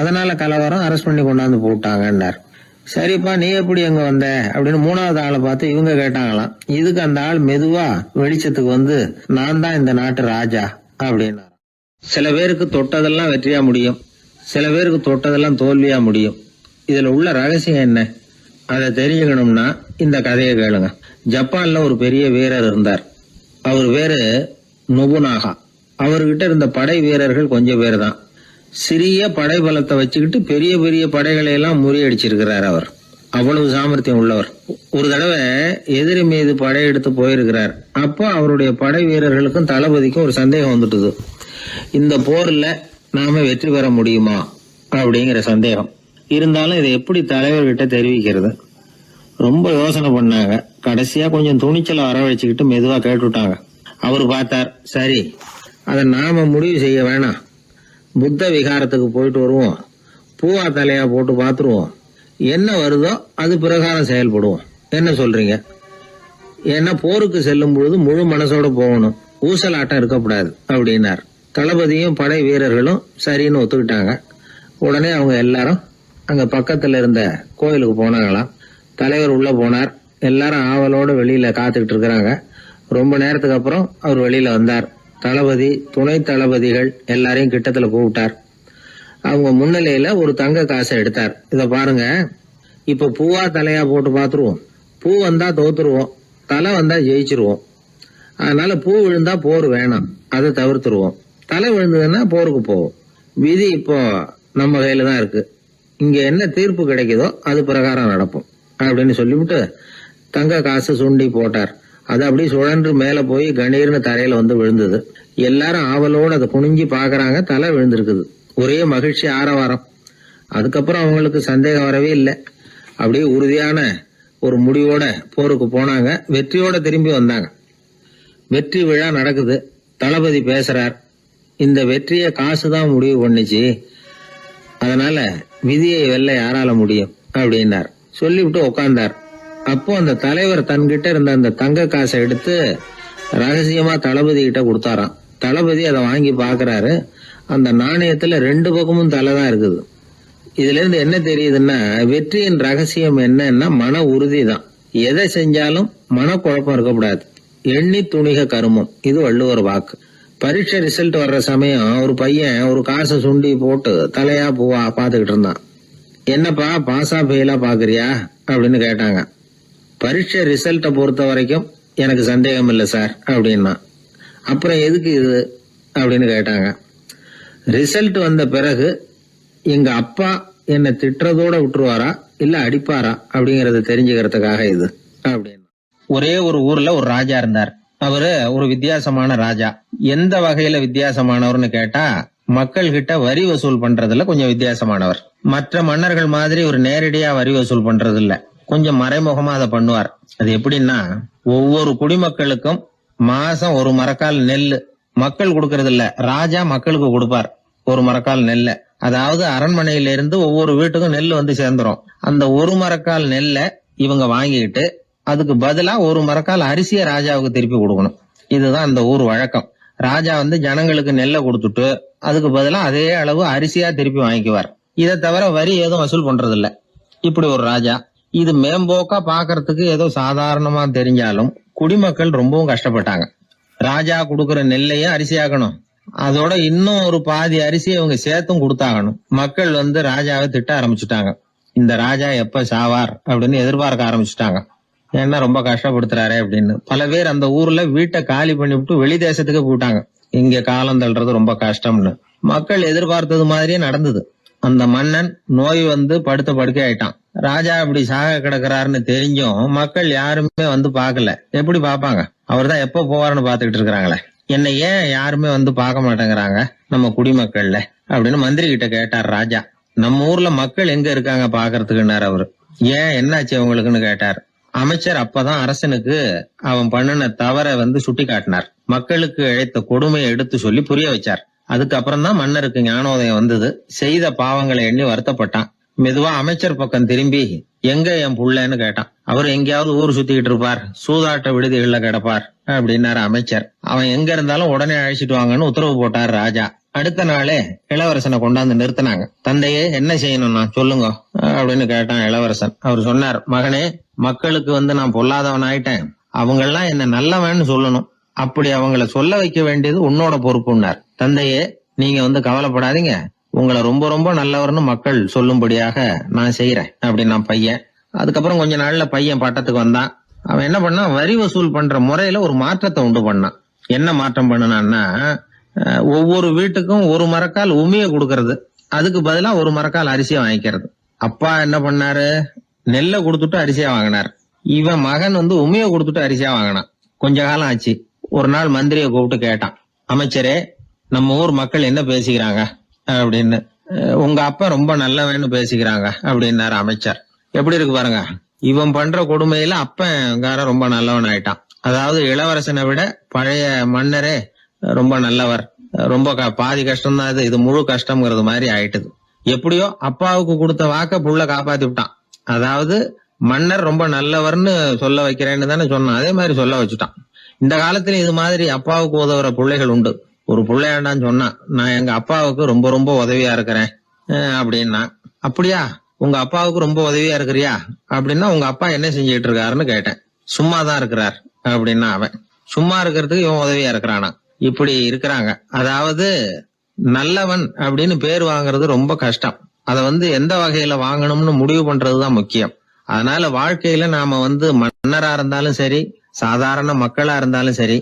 அதனால கலவரம், அரெஸ்ட் பண்ணி கொண்டாந்து போட்டாங்கன்னார். சரிப்பா நீ எப்படி அங்க வந்த அப்படின்னு 3வது ஆளை பார்த்து இவங்க கேட்டாங்களாம். இதுக்கு அந்த ஆள் மெதுவா வெளிச்சத்துக்கு நான் தான் இந்த நாட்டு ராஜா அப்படின்னா. சில பேருக்கு தொட்டதெல்லாம் வெற்றியா முடியும், சில பேருக்கு தொட்டதெல்லாம் தோல்வியா முடியும். இதுல உள்ள ரகசியம் என்ன அதை தெரிஞ்சுக்கணும்னா இந்த கதையை கேளுங்க. ஜப்பான்ல ஒரு பெரிய வீரர் இருந்தார். அவர் பேரு நொபுனாகா. அவர்கிட்ட இருந்த படை வீரர்கள் கொஞ்சம் பேர் தான். சிறிய படை பலத்தை வச்சுக்கிட்டு பெரிய பெரிய படைகளை எல்லாம் முறியடிச்சிருக்கிறார். அவர் அவ்வளவு சாமர்த்தியம் உள்ளவர். ஒரு தடவை எதிரி மீது படையெடுத்து போயிருக்கிறார். அப்போ அவருடைய படை வீரர்களுக்கும் தளபதிக்கும் ஒரு சந்தேகம் வந்துட்டுது. இந்த போர்ல நாம வெற்றி பெற முடியுமா அப்படிங்கிற சந்தேகம் இருந்தாலும் இதை எப்படி தலைவர்கிட்ட தெரிவிக்கிறது? ரொம்ப யோசனை பண்ணாங்க. கடைசியா கொஞ்சம் துணிச்சலை வரவழைச்சுக்கிட்டு மெதுவா கேட்டுட்டாங்க. அவரு பார்த்தார், சரி அதை நாம முடிவு செய்ய வேணாம். புத்த விகாரத்துக்கு போயிட்டு வருவோம், பூவா தலையா போட்டு பாத்துருவோம், என்ன வருதோ அது பிரகாரம் செயல்படுவோம். என்ன சொல்றீங்க? ஏன்னா போருக்கு செல்லும் பொழுது முழு மனசோட போகணும், ஊசலாட்டம் இருக்கக்கூடாது அப்படின்னார். தளபதியும் படை வீரர்களும் சரின்னு ஒத்துக்கிட்டாங்க. உடனே அவங்க எல்லாரும் அங்க பக்கத்துல இருந்த கோயிலுக்கு போனாங்களாம். தலைவர் உள்ள போனார். எல்லாரும் ஆவலோட வெளியில காத்துக்கிட்டு இருக்கிறாங்க. ரொம்ப நேரத்துக்கு அப்புறம் அவர் வெளியில வந்தார். தளபதி, துணை தளபதிகள் எல்லாரையும் கிட்டத்துல கூப்பிட்டார். அவங்க முன்னிலையில ஒரு தங்க காசை எடுத்தார். இத பாருங்க, இப்ப பூவா தலையா போட்டு பாத்துருவோம். பூ வந்தா தோத்துருவோம், தலை வந்தா ஜெயிச்சிருவோம். அதனால பூ விழுந்தா போர் வேணாம், அதை தவிர்த்துருவோம். தலை விழுந்ததுன்னா போருக்கு போவோம். விதி இப்போ நம்ம கையில தான் இருக்கு. இங்க என்ன தீர்ப்பு கிடைக்குதோ அது பிரகாரம் நடப்போம் அப்படின்னு சொல்லிவிட்டு தங்க காசு சுண்டி போட்டார். அது அப்படியே சுழன்று மேல போய் கணீர்னு தரையில வந்து விழுந்தது. எல்லாரும் ஆவலோடு அதை குனிஞ்சி பாக்குறாங்க. தலை விழுந்திருக்குது. ஒரே மகிழ்ச்சி, ஆரவாரம். அதுக்கப்புறம் அவங்களுக்கு சந்தேகம் வரவே இல்லை. அப்படியே உறுதியான ஒரு முடிவோட போருக்கு போனாங்க. வெற்றியோட திரும்பி வந்தாங்க. வெற்றி விழா நடக்குது. தளபதி பேசுறார், இந்த வெற்றியை காசுதான் முடிவு பண்ணிச்சு, அதனால விதியை வெல்ல யாரால முடியும் அப்படின்னார். சொல்லிவிட்டு உட்கார்ந்தார். அப்போ அந்த தலைவர் தன்கிட்ட இருந்த அந்த தங்க காசை எடுத்து ரகசியமா தளபதி கிட்ட கொடுத்தாராம். தளபதி அதை வாங்கி பாக்குறாரு. அந்த நாணயத்துல 2 பக்கமும் தலை தான் இருக்குது. இதுல இருந்து என்ன தெரியுதுன்னா, வெற்றியின் ரகசியம் என்னன்னா மன உறுதி தான். எதை செஞ்சாலும் மனக்குழப்பம் இருக்கக்கூடாது. எண்ணி துணிக கருமம், இது வள்ளுவர் வாக்கு. பரீட்சை ரிசல்ட் வர்ற சமயம் ஒரு பையன் ஒரு காசை சுண்டி போட்டு தலையா பூவா பாத்துக்கிட்டு இருந்தான். என்னப்பா பாஸா ஃபெயிலா பாக்குறியா அப்படின்னு கேட்டாங்க. பரீட்சை ரிசல்ட்ட பொறுத்த வரைக்கும் எனக்கு சந்தேகம் இல்லை சார் அப்படின்னா. அப்புறம் எதுக்கு இது அப்படின்னு கேட்டாங்க. ரிசல்ட் வந்த பிறகு எங்க அப்பா என்னை திட்டுறதோட விட்டுருவாரா இல்ல அடிப்பாரா அப்படிங்கறத தெரிஞ்சுக்கிறதுக்காக இது அப்படின்னு. ஒரே ஒரு ஊர்ல ஒரு ராஜா இருந்தார். அவரு ஒரு வித்தியாசமான ராஜா. எந்த வகையில வித்தியாசமானவர்னு கேட்டா, மக்கள் கிட்ட வரி வசூல் பண்றதுல கொஞ்சம் வித்தியாசமானவர். மற்ற மன்னர்கள் மாதிரி ஒரு நேரடியா வரி வசூல் பண்றது இல்ல, கொஞ்சம் மறைமுகமா அதை பண்ணுவார். அது எப்படின்னா, ஒவ்வொரு குடிமக்களுக்கும் மாசம் ஒரு மரக்கால் நெல்லு மக்கள் கொடுக்கறது இல்ல, ராஜா மக்களுக்கு கொடுப்பார். ஒரு மரக்கால் நெல்ல, அதாவது அரண்மனையில இருந்து ஒவ்வொரு வீட்டுக்கும் நெல் வந்து சேர்ந்துரும். அந்த ஒரு மரக்கால் நெல்ல இவங்க வாங்கிட்டு அதுக்கு பதிலா ஒரு மரக்கால் அரிசியை ராஜாவுக்கு திருப்பி கொடுக்கணும். இதுதான் அந்த ஊர் வழக்கம். ராஜா வந்து ஜனங்களுக்கு நெல்லை கொடுத்துட்டு அதுக்கு பதிலா அதே அளவு அரிசியா திருப்பி வாங்கிக்குவார். இதை தவிர வரி ஏதும் வசூல் பண்றது இல்ல. இப்படி ஒரு ராஜா. இது மேம்போக்கா பாக்குறதுக்கு ஏதோ சாதாரணமா தெரிஞ்சாலும் குடிமக்கள் ரொம்பவும் கஷ்டப்பட்டாங்க. ராஜா கொடுக்கற நெல்லையும் அரிசியாக்கணும், அதோட இன்னும் ஒரு பாதி அரிசியை இவங்க சேர்த்தும் கொடுத்தாகணும். மக்கள் வந்து ராஜாவை திட்ட ஆரம்பிச்சுட்டாங்க. இந்த ராஜா எப்ப சாவார் அப்படின்னு எதிர்பார்க்க ஆரம்பிச்சுட்டாங்க. ஏன்னா ரொம்ப கஷ்டப்படுத்துறாரு அப்படின்னு. பல பேர் அந்த ஊர்ல வீட்டை காலி பண்ணி விட்டு வெளி தேசத்துக்கு போயிட்டாங்க. இங்க காலம் தள்ளுறது ரொம்ப கஷ்டம்னு. மக்கள் எதிர்பார்த்தது மாதிரியே நடந்தது. அந்த மன்னன் நோய் வந்து படுத்த படுக்கை ஆயிட்டான். ராஜா இப்படி சாக கிடக்குறாருன்னு தெரிஞ்சும் மக்கள் யாருமே வந்து பாக்கல. எப்படி பாப்பாங்க? அவர் தான் எப்ப போவாருன்னு பாத்துக்கிட்டு இருக்கிறாங்களே. என்னை ஏன் யாருமே வந்து பார்க்க மாட்டேங்கிறாங்க நம்ம குடிமக்கள்ல அப்படின்னு மந்திரி கிட்ட கேட்டார் ராஜா. நம்ம ஊர்ல மக்கள் எங்க இருக்காங்க பாக்குறதுக்குன்னாரு அவரு. ஏன் என்னாச்சு அவங்களுக்குன்னு கேட்டார். அமைச்சர் அப்பதான் அரசனுக்கு அவன் பண்ணின தவற வந்து சுட்டி காட்டினார். மக்களுக்கு இழைத்த கொடுமையை எடுத்து சொல்லி புரிய வச்சார். அதுக்கப்புறம் தான் மன்னருக்கு ஞானோதயம் வந்தது. செய்த பாவங்களை எண்ணி வருத்தப்பட்டான். மெதுவா அமைச்சர் பக்கம் திரும்பி, எங்க என் புள்ளன்னு கேட்டான். அவர் எங்கேயாவது ஊர் சுத்திக்கிட்டு இருப்பார், சூதாட்ட விடுதிகள்ல கிடப்பார் அப்படின்னாரு அமைச்சர். அவன் எங்க இருந்தாலும் உடனே அழைச்சிட்டு வாங்கன்னு உத்தரவு போட்டார் ராஜா. அடுத்த நாளே இளவரசனை கொண்டாந்து நிறுத்தினாங்க. தந்தையே, என்ன செய்யணும்னா சொல்லுங்க அப்படின்னு கேட்டான் இளவரசன். அவர் சொன்னார், மகனே, மக்களுக்கு வந்து நான் பொல்லாதவன் ஆயிட்டேன், அவங்க எல்லாம் என்ன நல்லவன்னு சொல்லணும். அப்படி அவங்கள சொல்ல வைக்க வேண்டியது உன்னோட பொறுப்புன்னார். தந்தையே, நீங்க வந்து கவலைப்படாதீங்க, உங்களை ரொம்ப ரொம்ப நல்லவர்னு மக்கள் சொல்லும்படியாக நான் செய்யறேன் அப்படின்னா பையன். அதுக்கப்புறம் கொஞ்ச நாள்ல பையன் பட்டத்துக்கு வந்தான். அவன் என்ன பண்ணான், வரி வசூல் பண்ற முறையில ஒரு மாற்றத்தை உண்டு பண்ணான். என்ன மாற்றம் பண்ணனான்னா, ஒவ்வொரு வீட்டுக்கும் ஒரு மரக்கால் உமிய கொடுக்கறது, அதுக்கு பதிலா ஒரு மரக்கால் அரிசியை வாங்கிக்கிறது. அப்பா என்ன பண்ணாரு, நெல்லை கொடுத்துட்டு அரிசியா வாங்கினார். இவன் மகன் உமிய கொடுத்துட்டு அரிசியா வாங்கினான். கொஞ்ச காலம் ஆச்சு. ஒரு நாள் மந்திரியை கூப்பிட்டு கேட்டான், அமைச்சரே, நம்ம ஊர் மக்கள் என்ன பேசிக்கிறாங்க அப்படின்னு. உங்க அப்பா ரொம்ப நல்லவன்னு பேசிக்கிறாங்க அப்படின்னாரு அமைச்சர். எப்படி இருக்கு பாருங்க, இவன் பண்ற கொடுமையில அப்பன்காரன் ரொம்ப நல்லவன் ஆயிட்டான். அதாவது இளவரசனை விட பழைய மன்னரே ரொம்ப நல்லவர், ரொம்ப பாதி கஷ்டம் தான் இது முழு கஷ்டம்ங்கிறது மாதிரி ஆயிட்டுது. எப்படியோ அப்பாவுக்கு கொடுத்த வாக்க புள்ள காப்பாத்தி விட்டான். அதாவது மன்னர் ரொம்ப நல்லவர்னு சொல்ல வைக்கிறேன்னு தானே சொன்னான், அதே மாதிரி சொல்ல வச்சுட்டான். இந்த காலத்துல இது மாதிரி அப்பாவுக்கு உதவுற பிள்ளைகள் உண்டு. ஒரு பிள்ளையாண்டான்னு சொன்னா, நான் எங்க அப்பாவுக்கு ரொம்ப ரொம்ப உதவியா இருக்கிறேன் அப்படின்னா. அப்படியா, உங்க அப்பாவுக்கு ரொம்ப உதவியா இருக்கிறியா அப்படின்னா, உங்க அப்பா என்ன செஞ்சுட்டு இருக்காருன்னு கேட்டேன். சும்மாதான் இருக்கிறார் அப்படின்னா அவன். சும்மா இருக்கிறதுக்கு இவன் உதவியா இருக்கிறானா? இப்படி இருக்கிறாங்க. அதாவது நல்லவன் அப்படின்னு பேர் வாங்குறது ரொம்ப கஷ்டம். அத எந்த வகையில வாங்கணும்னு முடிவு பண்றதுதான் முக்கியம். அதனால வாழ்க்கையில நாம மன்னரா இருந்தாலும் சரி, சாதாரண மக்களா இருந்தாலும் சரி,